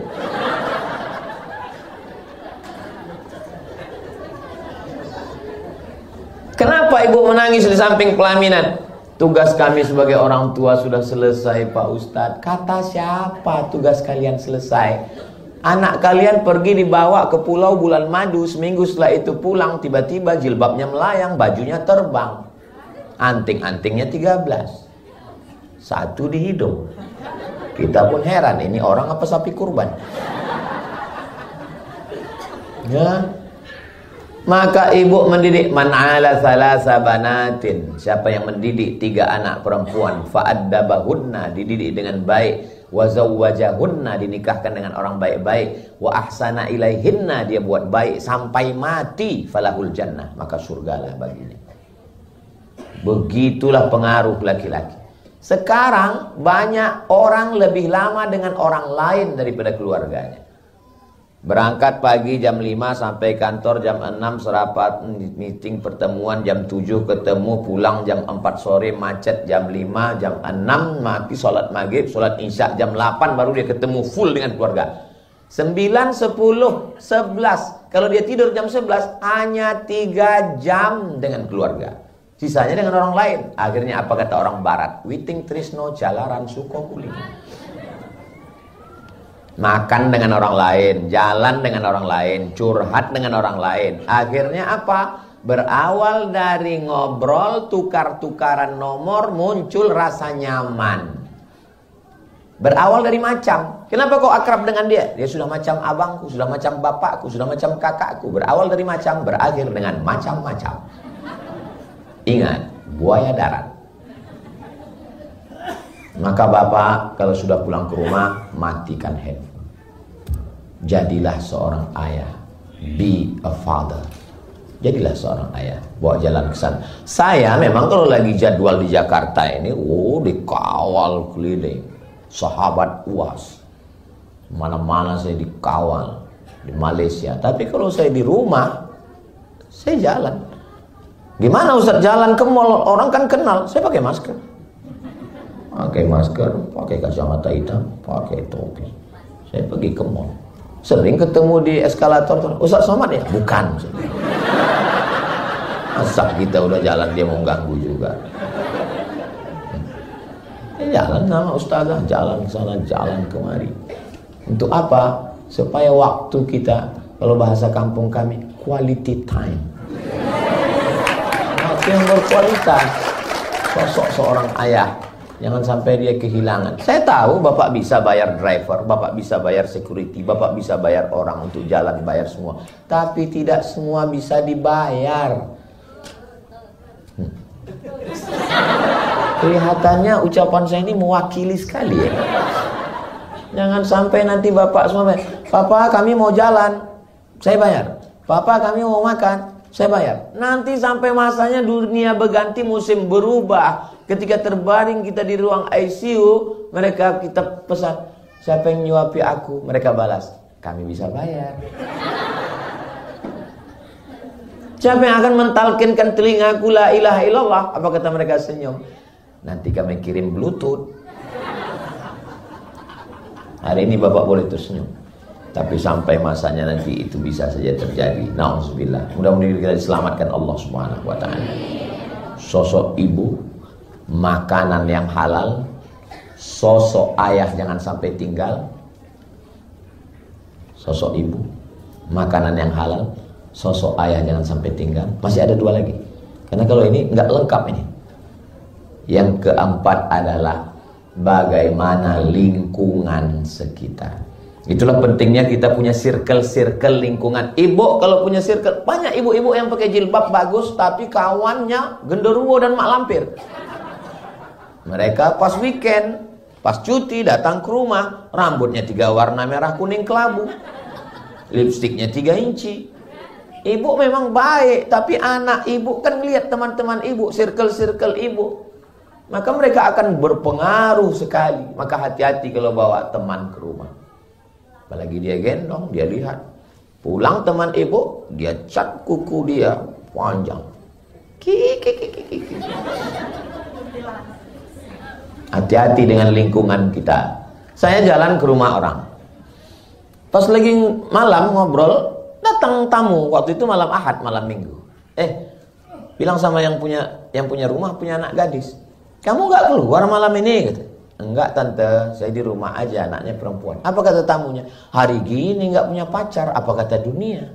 Kenapa ibu menangis di samping pelaminan? Tugas kami sebagai orang tua sudah selesai Pak Ustadz. Kata siapa tugas kalian selesai? Anak kalian pergi dibawa ke pulau bulan madu. Seminggu setelah itu pulang, tiba-tiba jilbabnya melayang, bajunya terbang. Anting-antingnya 13. Satu di hidung. Kita pun heran, ini orang apa sapi kurban? Ya. Maka ibu mendidik man ala thalatha banatin. Siapa yang mendidik 3 anak perempuan, fa'addabahunna, dididik dengan baik, wa zawwajahunna, dinikahkan dengan orang baik-baik, wa ahsana ilaihinna, dia buat baik sampai mati, falahul jannah, maka surgalah baginya. Begitulah pengaruh laki-laki. Sekarang banyak orang lebih lama dengan orang lain daripada keluarganya. Berangkat pagi jam 5 sampai kantor jam 6, serapat, meeting, pertemuan jam 7 ketemu, pulang jam 4 sore, macet jam 5, jam 6 mati sholat maghrib, sholat isya jam 8 baru dia ketemu full dengan keluarga. 9, 10, 11. Kalau dia tidur jam 11 hanya 3 jam dengan keluarga. Sisanya dengan orang lain. Akhirnya apa kata orang barat? Witing trisno jalaran suko kuling. Makan dengan orang lain, jalan dengan orang lain, curhat dengan orang lain. Akhirnya apa? Berawal dari ngobrol, tukar-tukaran nomor, muncul rasa nyaman. Berawal dari macam. Kenapa kau akrab dengan dia? Dia sudah macam abangku, sudah macam bapakku, sudah macam kakakku. Berawal dari macam, berakhir dengan macam-macam. Ingat, buaya darat. Maka bapak kalau sudah pulang ke rumah, matikan handphone. Jadilah seorang ayah. Be a father. Jadilah seorang ayah, bawa jalan ke sana. Saya memang kalau lagi jadwal di Jakarta ini, dikawal keliling. Sahabat UAS. Mana-mana saya dikawal. Di Malaysia. Tapi kalau saya di rumah, saya jalan. Gimana Ustaz jalan ke mall? Orang kan kenal. Saya pakai masker. Pakai masker, pakai kacamata hitam, pakai topi. Saya pergi ke mall. Sering ketemu di eskalator. Ustaz Somad ya? Bukan. Masa kita udah jalan dia mau ganggu juga. Jalan sama ustazah, jalan ke sana, jalan kemari. Untuk apa? Supaya waktu kita, kalau bahasa kampung kami, quality time. Waktu yang berkualitas. Sosok seorang ayah, jangan sampai dia kehilangan. Saya tahu Bapak bisa bayar driver, Bapak bisa bayar security, Bapak bisa bayar orang untuk jalan, bayar semua. Tapi tidak semua bisa dibayar. Kelihatannya ucapan saya ini mewakili sekali ya. Jangan sampai nanti bapak semua, Papa kami mau jalan, saya bayar. Papa kami mau makan, saya bayar. Nanti sampai masanya dunia berganti, musim berubah. Ketika terbaring kita di ruang ICU, mereka kita pesan, siapa yang nyuapi aku? Mereka balas, kami bisa bayar. Siapa yang akan mentalkinkan telingaku la ilaha illallah? Apa kata mereka? Senyum. Nanti kami kirim bluetooth. Hari ini bapak boleh tersenyum, tapi sampai masanya nanti itu bisa saja terjadi. Nauzubillah. Mudah-mudahan kita diselamatkan Allah Subhanahu wa taala. Sosok ibu, makanan yang halal. Sosok ayah jangan sampai tinggal. Sosok ibu, makanan yang halal. Sosok ayah jangan sampai tinggal. Masih ada 2 lagi. Karena kalau ini nggak lengkap ini. Yang keempat adalah bagaimana lingkungan sekitar. Itulah pentingnya kita punya circle-circle lingkungan. Ibu kalau punya circle, banyak ibu-ibu yang pakai jilbab bagus, tapi kawannya genderuwo dan mak lampir. Mereka pas weekend, pas cuti datang ke rumah, rambutnya 3 warna merah, kuning, kelabu. Lipstiknya 3 inci. Ibu memang baik, tapi anak ibu kan lihat teman-teman ibu, circle-circle ibu. Maka mereka akan berpengaruh sekali. Maka hati-hati kalau bawa teman ke rumah. Apalagi dia gendong, dia lihat. Pulang teman ibu, dia cat kuku dia panjang. Hati-hati dengan lingkungan kita. Saya jalan ke rumah orang. Pas lagi malam ngobrol, datang tamu. Waktu itu malam Ahad, malam Minggu. Bilang sama yang punya rumah, punya anak gadis. Kamu gak keluar malam ini? Gitu. Enggak tante, saya di rumah aja, anaknya perempuan. Apa kata tamunya? Hari gini gak punya pacar, apa kata dunia?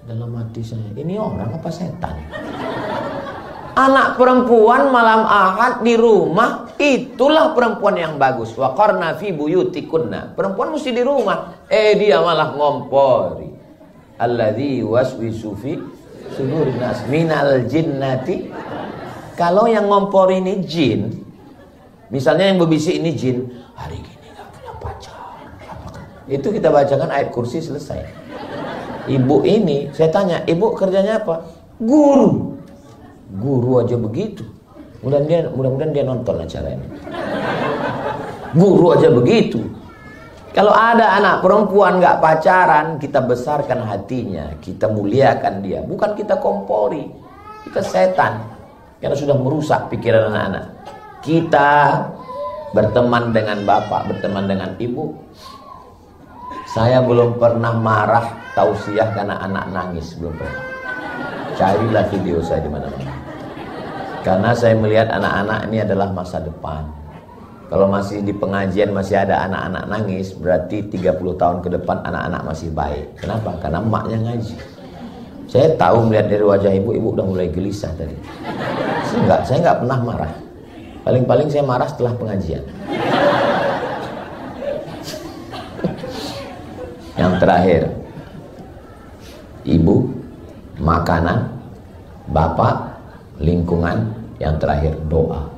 Dalam hati saya, ini orang apa setan? Anak perempuan malam Ahad di rumah, itulah perempuan yang bagus. Wa qarna fi buyutikunna. Perempuan mesti di rumah. Dia malah ngompori. Alladzi waswisu fi sudurin nas minal jinnati. Kalau yang ngompor ini jin, misalnya yang berbisik ini jin, hari gini gak punya pacar. Itu kita bacakan ayat kursi, selesai. Ibu ini, saya tanya, ibu kerjanya apa? Guru. Guru aja begitu. Mudah-mudahan dia nonton acara ini. Guru aja begitu. Kalau ada anak perempuan gak pacaran, kita besarkan hatinya, kita muliakan dia. Bukan kita kompori, kita setan. Karena sudah merusak pikiran anak-anak. Kita berteman dengan bapak, berteman dengan ibu. Saya belum pernah marah tausiah karena anak nangis, belum pernah. Carilah video saya di mana-mana. Karena saya melihat anak-anak ini adalah masa depan. Kalau masih di pengajian masih ada anak-anak nangis, berarti 30 tahun ke depan anak-anak masih baik. Kenapa? Karena emaknya ngaji. Saya tahu melihat dari wajah ibu udah mulai gelisah tadi. Saya nggak pernah marah. Paling-paling saya marah setelah pengajian. Yang terakhir, ibu, makanan, bapak, lingkungan. Yang terakhir, doa.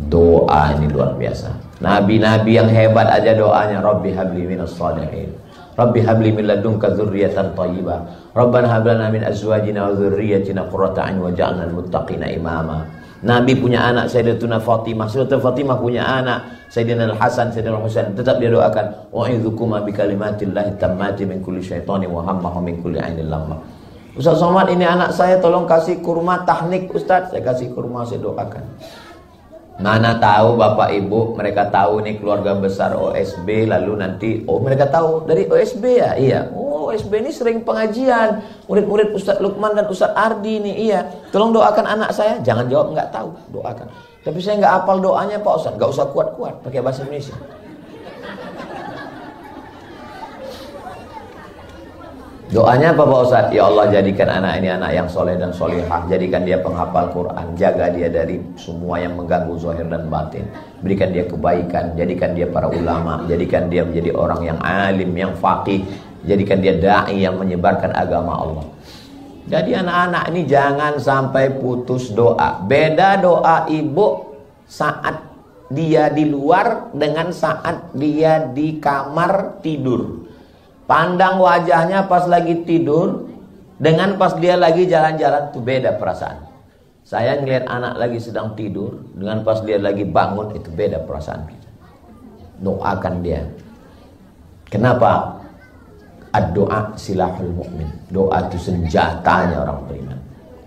Doa ini luar biasa. Nabi-nabi yang hebat aja doanya, Rabbi habli minas shalihin. Rabbi habli min ladunka dzurriyyatan thayyibah. Rabbana hab lana min azwajina wa dzurriyyatina qurrata a'yun waj'alna lil muttaqina imama. Nabi punya anak Sayyidatuna Fatimah, Sayyidatuna Fatimah punya anak Sayyidina Al-Hasan, Sayyidina Al-Husain, tetap dia doakan wa'idzukum bi kalimatillahi tammati min kulli syaitani wa hamma min kulli ainil lamma. Ustaz Somad, ini anak saya, tolong kasih kurma tahnik Ustaz. Saya kasih kurma, saya doakan. Mana tahu bapak ibu mereka tahu nih keluarga besar OSB, lalu nanti mereka tahu dari OSB ya, iya. OSB ini sering pengajian, murid-murid Ustaz Lukman dan Ustaz Ardi nih, iya. Tolong doakan anak saya. Jangan jawab nggak tahu, doakan. Tapi saya nggak hafal doanya Pak Ustaz. Nggak usah kuat-kuat, pakai bahasa Indonesia. Doanya apa Pak Ustaz? Ya Allah, jadikan anak ini anak yang soleh dan solehah. Jadikan dia penghafal Quran. Jaga dia dari semua yang mengganggu zahir dan batin. Berikan dia kebaikan. Jadikan dia para ulama. Jadikan dia menjadi orang yang alim, yang faqih. Jadikan dia da'i yang menyebarkan agama Allah. Jadi anak-anak ini jangan sampai putus doa. Beda doa ibu saat dia di luar dengan saat dia di kamar tidur. Pandang wajahnya pas lagi tidur dengan pas dia lagi jalan-jalan, itu beda perasaan. Saya ngelihat anak lagi sedang tidur dengan pas dia lagi bangun, itu beda perasaan kita. Doakan dia. Kenapa? Ad-doa silahul mu'min. Doa itu senjatanya orang beriman.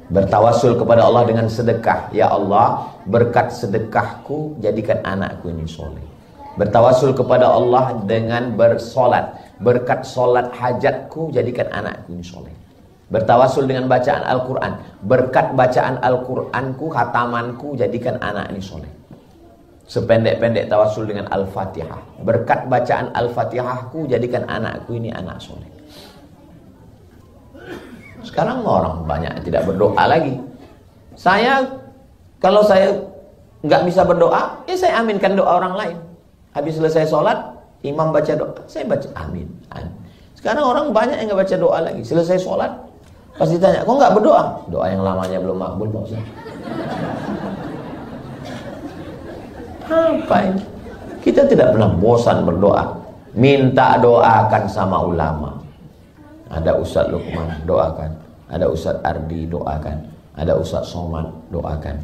Bertawasul kepada Allah dengan sedekah. Ya Allah, berkat sedekahku jadikan anakku ini soleh. Bertawasul kepada Allah dengan bersolat. Berkat solat hajatku jadikan anakku ini soleh. Bertawasul dengan bacaan Al-Quran. Berkat bacaan Al-Quranku, khatamanku, jadikan anak ini soleh. Sependek-pendek tawasul dengan Al-Fatihah. Berkat bacaan Al-Fatihahku, jadikan anakku ini anak soleh. Sekarang orang banyak tidak berdoa lagi. Kalau saya nggak bisa berdoa, ya saya aminkan doa orang lain. Habis selesai sholat, imam baca doa, saya baca amin, amin. Sekarang orang banyak yang nggak baca doa lagi. Selesai sholat, pas ditanya, kok nggak berdoa? Doa yang lamanya belum makbul Pak Ustaz. Apa ini? Kita tidak pernah bosan berdoa. Minta doakan sama ulama. Ada Ustaz Lukman, doakan. Ada Ustaz Ardi, doakan. Ada Ustaz Somad, doakan.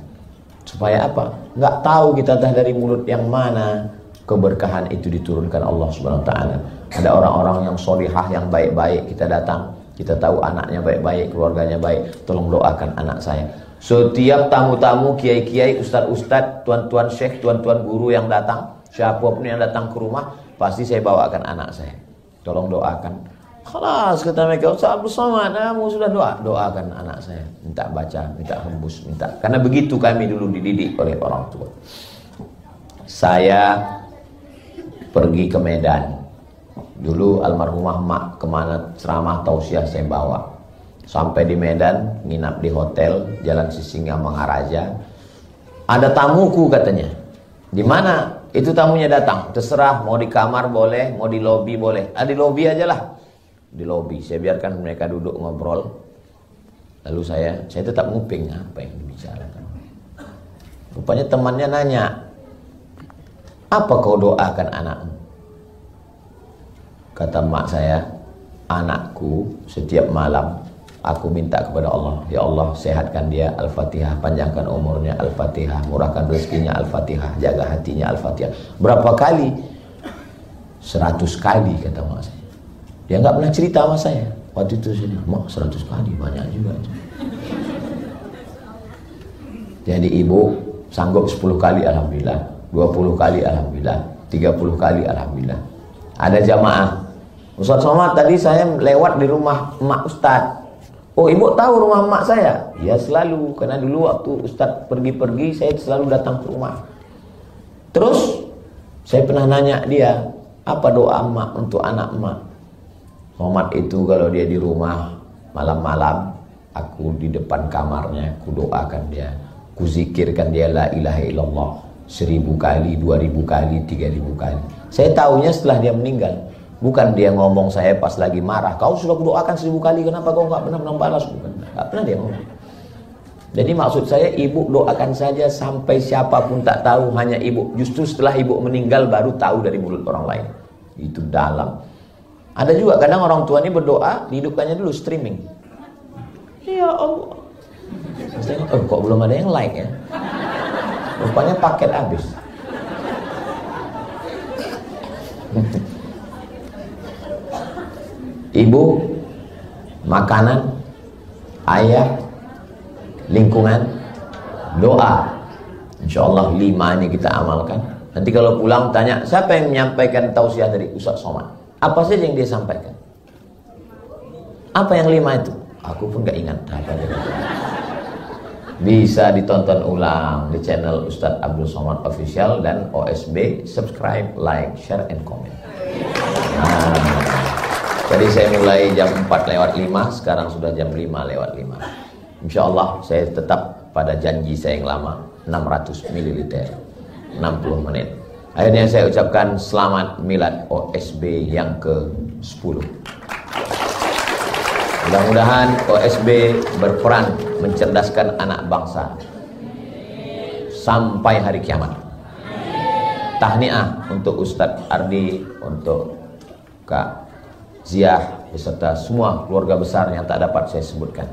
Supaya apa? Nggak tahu kita dari mulut yang mana keberkahan itu diturunkan Allah Subhanahu wa taala. Ada orang-orang yang solihah, yang baik-baik, kita datang, kita tahu anaknya baik-baik, keluarganya baik, tolong doakan anak saya. Setiap tamu-tamu, kiai-kiai, ustad-ustad, tuan-tuan syekh, tuan-tuan guru yang datang, siapapun yang datang ke rumah, pasti saya bawakan anak saya. Tolong doakan. Khalas, kata mereka, Ustaz Abdul Somad, kamu sudah doakan anak saya. Minta baca, minta hembus, minta. Karena begitu kami dulu dididik oleh orang tua. Saya pergi ke Medan. Dulu almarhumah mak kemana ceramah tausiah saya bawa. Sampai di Medan, nginap di hotel Jalan Sisingamangaraja. Ada tamuku katanya. Di mana? Itu tamunya datang. Terserah, mau di kamar boleh, mau di lobi boleh. Di lobi aja lah. Di lobi. Saya biarkan mereka duduk ngobrol. Lalu saya tetap nguping apa yang dibicarakan. Rupanya temannya nanya, apa kau doakan anakmu? Kata mak saya, anakku setiap malam aku minta kepada Allah, ya Allah sehatkan dia, Al-Fatihah, panjangkan umurnya, Al-Fatihah, murahkan rezekinya, Al-Fatihah, jaga hatinya, Al-Fatihah. Berapa kali? 100 kali kata mak saya. Dia nggak pernah cerita sama saya. Waktu itu saya, mak 100 kali banyak juga itu. Jadi ibu sanggup 10 kali alhamdulillah, 20 kali alhamdulillah, 30 kali alhamdulillah. Ada jamaah, Ustaz Somad tadi saya lewat di rumah emak Ustaz. Oh, ibu tahu rumah emak saya? Ya selalu, karena dulu waktu Ustaz pergi-pergi saya selalu datang ke rumah. Terus saya pernah nanya dia, apa doa emak untuk anak emak? Somad itu kalau dia di rumah malam-malam, aku di depan kamarnya, aku doakan dia, ku zikirkan dia la ilaha illallah 1000 kali, 2000 kali, 3000 kali. Saya tahunya setelah dia meninggal. Bukan dia ngomong saya pas lagi marah, kau sudah kudoakan 1000 kali, kenapa kau nggak pernah membalas? Bukan, nggak pernah dia ngomong. Jadi maksud saya, ibu doakan saja sampai siapapun tak tahu, hanya ibu. Justru setelah ibu meninggal baru tahu dari mulut orang lain. Itu dalam. Ada juga kadang orang tua ini berdoa, dihidupkannya dulu streaming. Ya Allah. Oh, kok belum ada yang like ya? Rupanya paket habis. Ibu, makanan, ayah, lingkungan, doa. Insya Allah 5 ini kita amalkan. Nanti kalau pulang tanya, siapa yang menyampaikan tausiah dari Ustaz Somad? Apa saja yang dia sampaikan? Apa yang 5 itu? Aku pun gak ingat apa dia. Bisa ditonton ulang di channel Ustaz Abdul Somad Official dan OSB. Subscribe, like, share, and comment. Tadi saya mulai jam 4:05, sekarang sudah jam 5:05. Insya Allah saya tetap pada janji saya yang lama, 600 ml, 60 menit. Akhirnya saya ucapkan selamat milad OSB yang ke-10. Mudah-mudahan OSB berperan mencerdaskan anak bangsa sampai hari kiamat. Tahniah untuk Ustadz Ardi, untuk Kak Ziah, beserta semua keluarga besar yang tak dapat saya sebutkan.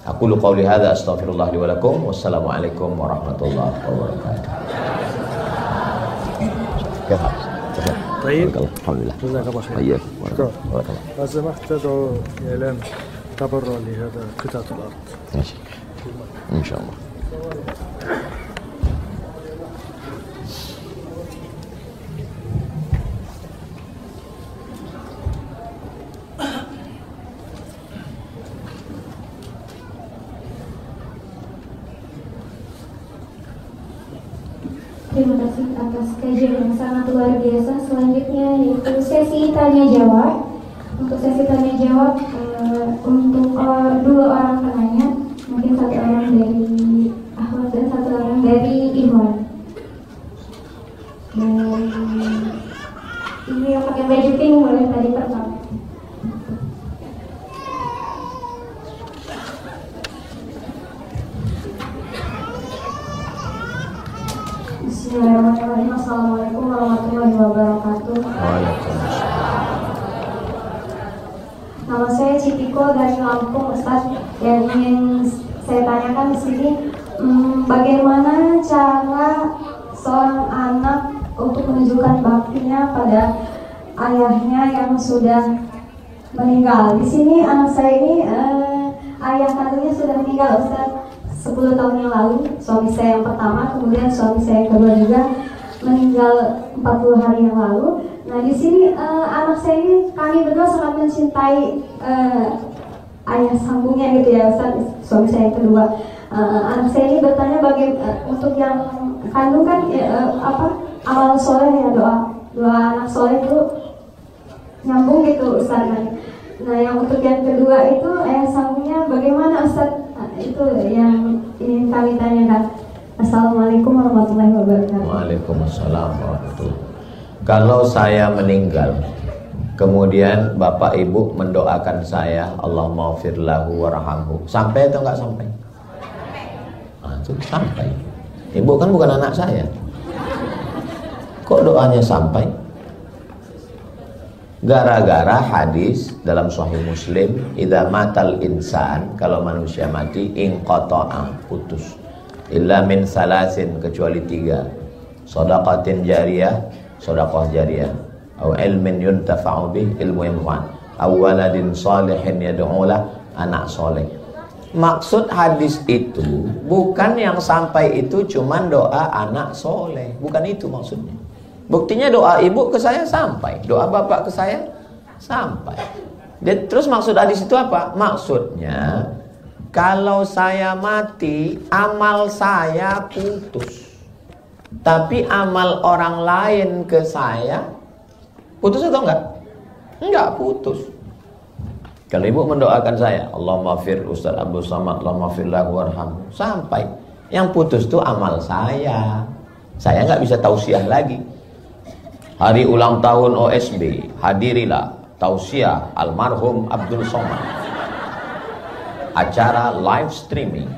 Aku lu qauli hadza astaghfirullah li wa lakum. Wassalamualaikum warahmatullahi wabarakatuh. طيب الحمد لله. جزاك الله خير. حياك لو سمحت تدعو إعلان تبرع لهذا قطعة الأرض. ماشي إن شاء الله. Terima kasih atas kajian yang sangat luar biasa. Selanjutnya yaitu sesi tanya jawab. Untuk sesi tanya jawab untuk 2 orang penanya, mungkin 1 orang dari Ahmad dan 1 orang dari Iwan. Ini yang pakai baju pink mulai tadi pertama. Bismillahirrahmanirrahim. Assalamualaikum warahmatullahi wabarakatuh. Waalaikumsalam. Nama saya Citiko dari Lampung, Ustaz. Yang ingin saya tanyakan di sini, bagaimana cara seorang anak untuk menunjukkan baktinya pada ayahnya yang sudah meninggal? Di sini anak saya ini ayah kandungnya sudah meninggal, Ustaz. 10 tahun yang lalu, suami saya yang pertama, kemudian suami saya yang kedua juga meninggal 40 hari yang lalu. Nah, di sini anak saya ini, kami berdua sangat mencintai ayah sambungnya gitu ya, Ustaz, suami saya yang kedua. Anak saya ini bertanya untuk yang kandung kan amal soleh ya, doa anak soleh itu nyambung gitu, Ustaz. Nah, yang untuk yang kedua itu ayah sambungnya bagaimana, Ustaz? Itu yang ingin kami tanyakan. Assalamualaikum warahmatullahi wabarakatuh. Waalaikumsalam warahmatullahi. Kalau saya meninggal, kemudian bapak ibu mendoakan saya, Allahumma ighfir lahu warhamhu, sampai atau enggak sampai? Itu sampai. Ibu kan bukan anak saya. Kok doanya sampai? Gara-gara hadis dalam Sahih Muslim, idza matal insan, kalau manusia mati, inqata'a, putus, illa min salasin, kecuali 3, shadaqatin jariyah, sedekah jariyah, atau ilmin yuntafa'u bih, ilmu yang bermanfaat, aw waladin salihin yad'ulah, anak soleh. Maksud hadis itu bukan yang sampai itu cuman doa anak soleh, bukan itu maksudnya. Buktinya doa ibu ke saya sampai, doa bapak ke saya sampai. Dan terus maksud hadis itu apa? Maksudnya kalau saya mati, amal saya putus, tapi amal orang lain ke saya putus atau enggak? Enggak putus. Kalau ibu mendoakan saya, Allahumma fir Ustaz Abdul Somad, Allahumma fir lahu warhamhu, sampai. Yang putus itu amal saya. Saya enggak bisa tausiah lagi. Hari ulang tahun OSB, hadirilah tausiah almarhum Abdul Somad. Acara live streaming.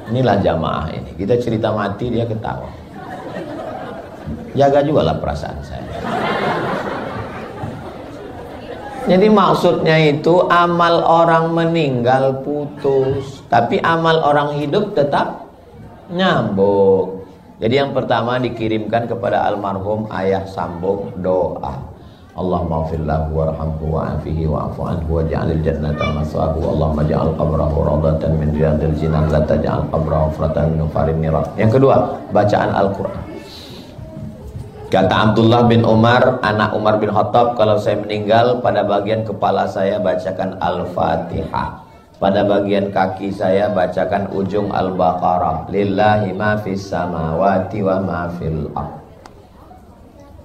Inilah jamaah ini. Kita cerita mati, dia ketawa. Jaga juga lah perasaan saya. Jadi maksudnya itu amal orang meninggal putus, tapi amal orang hidup tetap nyambung. Jadi yang pertama dikirimkan kepada almarhum ayah sambung doa. Allahumma ghfirlahu warhamhu wa'afihi wa'fu anhu waj'alil jannata maswahu. Allahumma ja'al qabrahu rawdatan min riyadil jinan la taj'al qabrahu hufratan min hufarin niran. Yang kedua, bacaan Al-Qur'an. Kata Abdullah bin Umar, anak Umar bin Khattab, kalau saya meninggal, pada bagian kepala saya bacakan Al-Fatihah, pada bagian kaki saya bacakan ujung Al-Baqarah. Lillahi ma fis samawati wa ma fil ardh.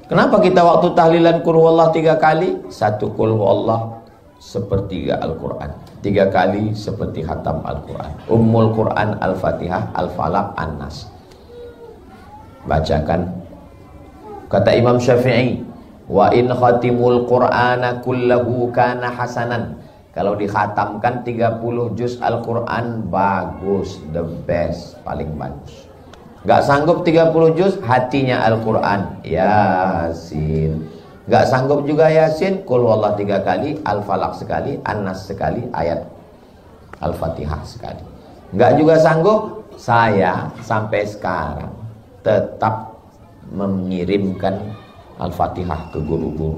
Kenapa kita waktu tahlilan qul huwallah 3 kali? 1 qul huwallah sepertiga Al-Quran, 3 kali seperti khatam Al-Quran. Ummul Quran Al-Fatihah, Al-Falaq, An-Nas. Bacakan. Kata Imam Syafi'i, wa in khatimul Qur'ana kullahu kana hasanan. Kalau dikhatamkan 30 juz Al-Quran, bagus, the best, paling bagus. Gak sanggup 30 juz, hatinya Al-Quran, Yasin. Gak sanggup juga Yasin, Qul huwallah 3 kali, Al-Falaq sekali, An-Nas sekali, ayat Al-Fatihah sekali. Gak juga sanggup, saya sampai sekarang tetap mengirimkan Al-Fatihah ke guru-guru.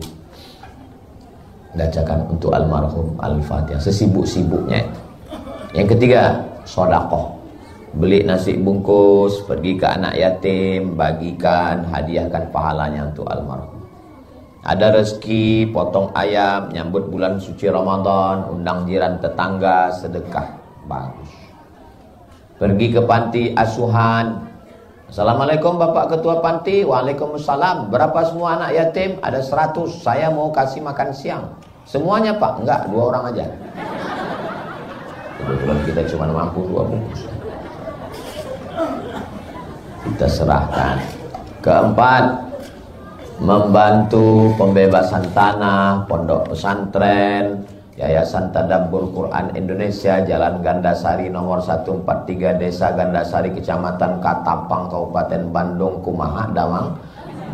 Bacakan untuk almarhum Al-Fatihah sesibuk-sibuknya. Yang ketiga, sedekah. Beli nasi bungkus, pergi ke anak yatim, bagikan, hadiahkan pahalanya untuk almarhum. Ada rezeki, potong ayam, nyambut bulan suci Ramadan, undang jiran tetangga, sedekah, bagus. Pergi ke panti asuhan. Assalamualaikum Bapak Ketua Panti. Waalaikumsalam. Berapa semua anak yatim? Ada 100. Saya mau kasih makan siang. Semuanya Pak? Enggak, 2 orang aja. Kebetulan kita cuma mampu 2 bungkus. Kita serahkan. Keempat, membantu pembebasan tanah, pondok pesantren, Yayasan Tadabbur Quran Indonesia, Jalan Gandasari nomor 143, Desa Gandasari, Kecamatan Katapang, Kabupaten Bandung, Kumaha, Damang,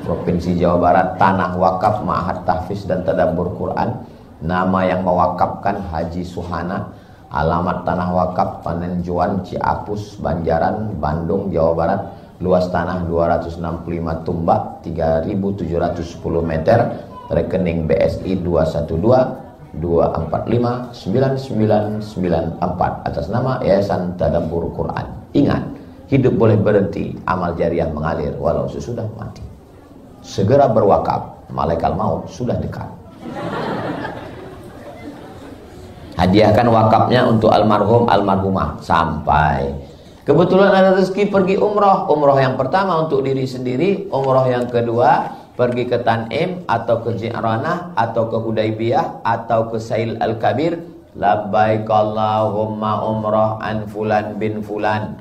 Provinsi Jawa Barat. Tanah wakaf Ma'had Tahfiz dan Tadabbur Quran. Nama yang mewakafkan Haji Suhana. Alamat tanah wakaf Panenjuan, Ciapus, Banjaran, Bandung, Jawa Barat. Luas tanah 265 tumbak, 3.710 meter. Rekening BSI 212459994 atas nama Yayasan Tadabbur Quran. Ingat, hidup boleh berhenti, amal jariah mengalir walau sesudah mati. Segera berwakaf, malaikat maut sudah dekat. Hadiahkan wakafnya untuk almarhum almarhumah sampai. Kebetulan ada rezeki pergi umroh. Umroh yang pertama untuk diri sendiri, umroh yang kedua pergi ke Tanim atau ke Ji'ranah atau ke Hudaybiyah atau ke Sail Al-Kabir. Labbaik Allahumma umrah an fulan bin fulan.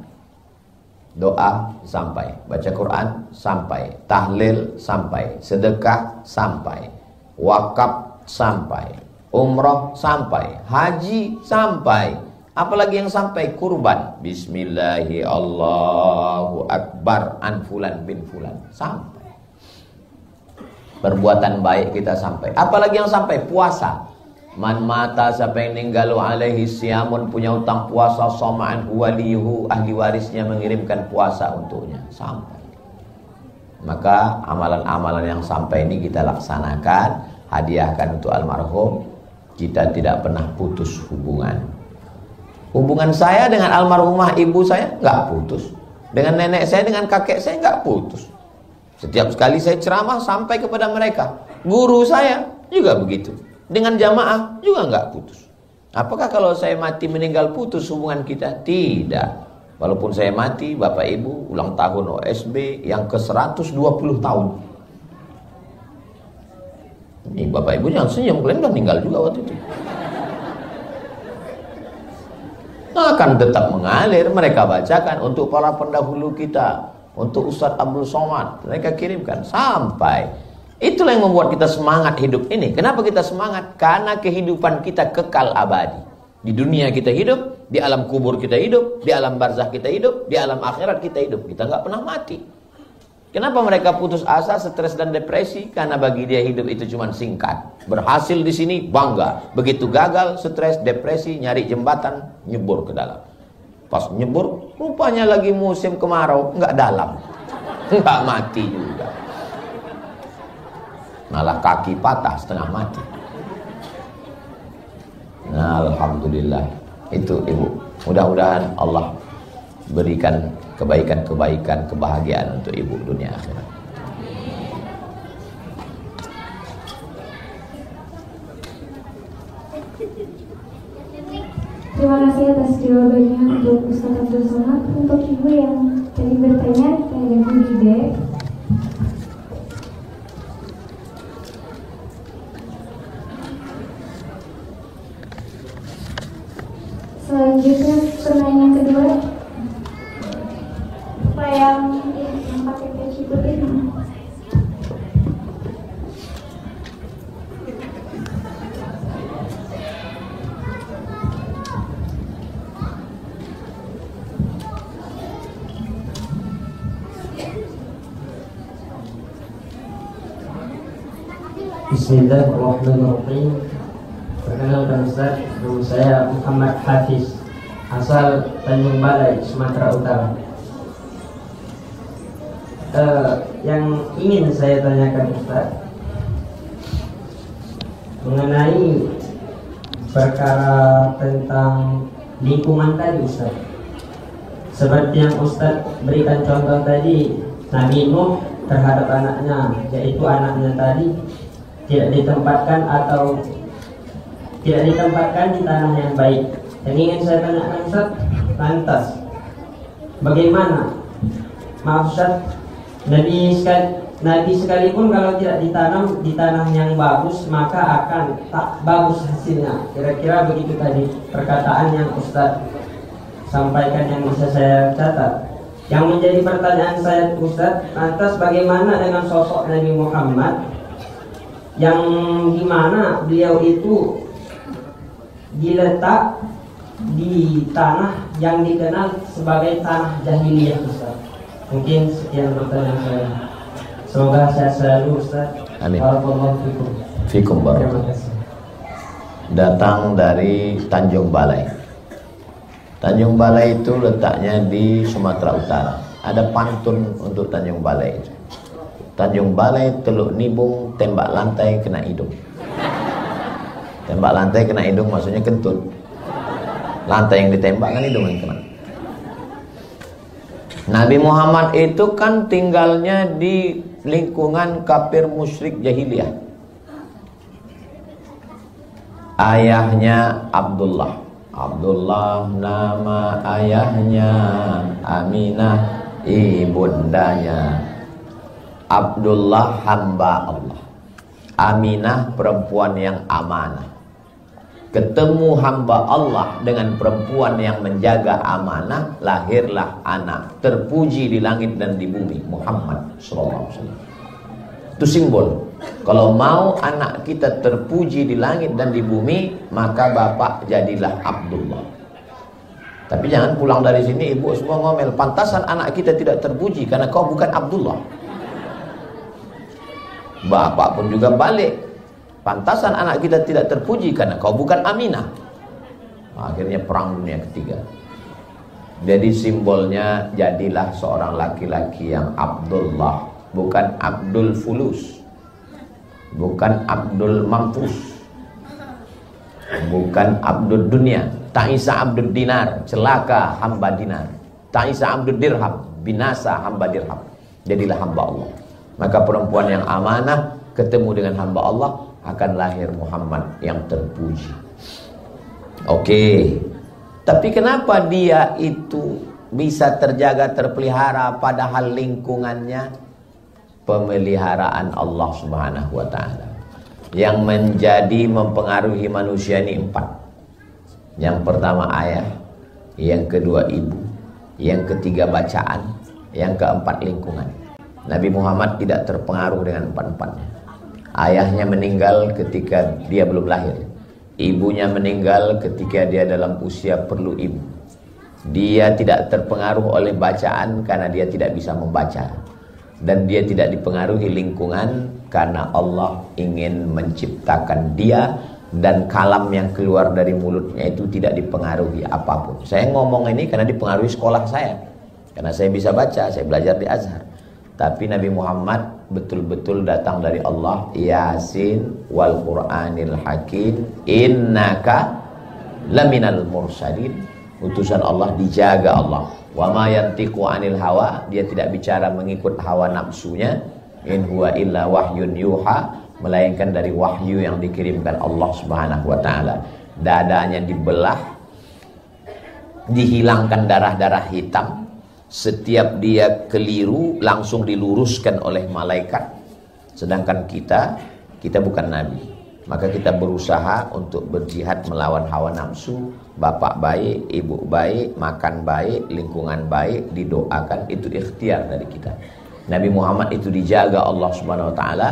Doa sampai, baca Quran sampai, tahlil sampai, sedekah sampai, wakaf sampai, umrah sampai, haji sampai. Apalagi yang sampai? Kurban. Bismillahi Allahu Akbar an fulan bin fulan sampai. Perbuatan baik kita sampai. Apalagi yang sampai? Puasa. Man mata, siapa yang ninggalu alaihi siyamun, punya utang puasa, soma'an huwalihu, ahli warisnya mengirimkan puasa untuknya sampai. Maka amalan-amalan yang sampai ini kita laksanakan, hadiahkan untuk almarhum. Kita tidak pernah putus hubungan. Hubungan saya dengan almarhumah ibu saya nggak putus. Dengan nenek saya, dengan kakek saya nggak putus. Setiap sekali saya ceramah sampai kepada mereka. Guru saya juga begitu. Dengan jamaah juga nggak putus. Apakah kalau saya mati meninggal putus hubungan kita? Tidak. Walaupun saya mati, Bapak Ibu ulang tahun OSB yang ke 120 tahun. Ini Bapak Ibu jangan senyum, kalian udah meninggal juga waktu itu. Akan tetap mengalir. Mereka bacakan untuk para pendahulu kita, untuk Ustadz Abdul Somad, mereka kirimkan sampai. Itulah yang membuat kita semangat hidup ini. Kenapa kita semangat? Karena kehidupan kita kekal abadi. Di dunia kita hidup, di alam kubur kita hidup, di alam barzakh kita hidup, di alam akhirat kita hidup. Kita nggak pernah mati. Kenapa mereka putus asa, stres dan depresi? Karena bagi dia hidup itu cuma singkat. Berhasil di sini bangga, begitu gagal, stres, depresi, nyari jembatan, nyebur ke dalam. Pas nyebur, rupanya lagi musim kemarau, nggak dalam, nggak mati juga, malah kaki patah setengah mati. Nah, alhamdulillah itu ibu. Mudah-mudahan Allah berikan kebaikan-kebaikan, kebahagiaan untuk ibu dunia akhirat. Terima kasih atas jawabannya untuk Ustaz Abdul Somad. Untuk ibu yang tadi bertanya kepada Bu Ide, selanjutnya pertanyaan kedua, apa yang pakai baju putih? Bismillahirrahmanirrahim. Perkenalkan Ustaz, nama saya Muhammad Hafiz, asal Tanjung Balai, Sumatera Utara. Yang ingin saya tanyakan Ustaz mengenai perkara tentang lingkungan tadi Ustaz. Seperti yang Ustaz berikan contoh tadi, Nabi Nuh terhadap anaknya, yaitu anaknya tadi tidak ditempatkan di tanah yang baik. Yang ingin saya tanyakan Ustaz, lantas bagaimana, maaf Ustaz, Nabi sekalipun kalau tidak ditanam di tanah yang bagus maka akan tak bagus hasilnya. Kira-kira begitu tadi perkataan yang Ustaz sampaikan yang bisa saya catat. Yang menjadi pertanyaan saya Ustaz, lantas bagaimana dengan sosok Nabi Muhammad yang dimana beliau itu diletak di tanah yang dikenal sebagai tanah jahiliyah Ustaz. Mungkin sekian pertanyaan saya. Semoga sehat selalu Ustaz. Amin. Barakallahu fikum. Fikum Terima barakallahu. kasih. Datang dari Tanjung Balai. Tanjung Balai itu letaknya di Sumatera Utara. Ada pantun untuk Tanjung Balai. Tanjung Balai teluk nibung, tembak lantai kena hidung. Tembak lantai kena hidung maksudnya kentut. Lantai yang ditembak kan hidung yang kena. Nabi Muhammad itu kan tinggalnya di lingkungan kafir musyrik jahiliyah. Ayahnya Abdullah. Abdullah nama ayahnya, Aminah ibundanya. Abdullah hamba Allah, Aminah perempuan yang amanah. Ketemu hamba Allah dengan perempuan yang menjaga amanah, lahirlah anak terpuji di langit dan di bumi, Muhammad SAW. Itu simbol. Kalau mau anak kita terpuji di langit dan di bumi, maka bapak jadilah Abdullah. Tapi jangan pulang dari sini ibu semua ngomel, pantasan anak kita tidak terpuji karena kau bukan Abdullah. Bapak pun juga balik, pantasan anak kita tidak terpuji karena kau bukan Aminah. Akhirnya perang dunia ketiga. Jadi simbolnya jadilah seorang laki-laki yang Abdullah, bukan Abdul Fulus, bukan Abdul Mamfus, bukan Abdul Dunia. Ta'isa Abdul Dinar, celaka hamba dinar. Ta'isa Abdul Dirham, binasa hamba dirham. Jadilah hamba Allah. Maka perempuan yang amanah ketemu dengan hamba Allah, akan lahir Muhammad yang terpuji. Oke. Tapi kenapa dia itu bisa terjaga, terpelihara, padahal lingkungannya pemeliharaan Allah Subhanahu wa ta'ala. Yang menjadi mempengaruhi manusia ini 4. Yang pertama ayah, yang kedua ibu, yang ketiga bacaan, yang keempat lingkungan. Nabi Muhammad tidak terpengaruh dengan 4-4-nya. Ayahnya meninggal ketika dia belum lahir. Ibunya meninggal ketika dia dalam usia perlu ibu. Dia tidak terpengaruh oleh bacaan karena dia tidak bisa membaca. dan dia tidak dipengaruhi lingkungan karena Allah ingin menciptakan dia, dan kalam yang keluar dari mulutnya itu tidak dipengaruhi apapun. Saya ngomong ini karena dipengaruhi sekolah saya, karena saya bisa baca, saya belajar di Azhar. Tapi Nabi Muhammad betul-betul datang dari Allah. Yasin wal Qur'anil Hakim innaka laminal mursalin. Utusan Allah, dijaga Allah. Wa ma yantiqu anil hawa, dia tidak bicara mengikut hawa nafsunya. In huwa illa wahyun yuha, melainkan dari wahyu yang dikirimkan Allah Subhanahu wa taala. Dadanya dibelah, dihilangkan darah-darah hitam. Setiap dia keliru langsung diluruskan oleh malaikat. Sedangkan kita bukan nabi. Maka kita berusaha untuk berjihad melawan hawa nafsu. Bapak baik, ibu baik, makan baik, lingkungan baik, didoakan, itu ikhtiar dari kita. Nabi Muhammad itu dijaga Allah Subhanahu wa taala,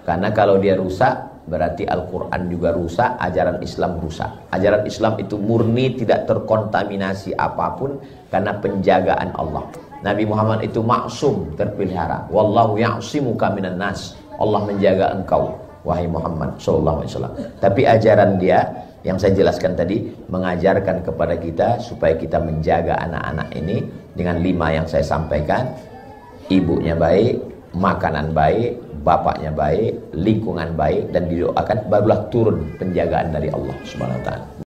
karena kalau dia rusak berarti Al-Quran juga rusak, ajaran Islam rusak. Ajaran Islam itu murni, tidak terkontaminasi apapun karena penjagaan Allah. Nabi Muhammad itu maksum, terpelihara. Wallahu ya'simuka minan nas. Allah menjaga engkau, wahai Muhammad sallallahu alaihi wasallam. Tapi ajaran dia yang saya jelaskan tadi mengajarkan kepada kita supaya kita menjaga anak-anak ini dengan 5 yang saya sampaikan. Ibunya baik, makanan baik, bapaknya baik, lingkungan baik, dan didoakan, barulah turun penjagaan dari Allah Subhanahu wa taala.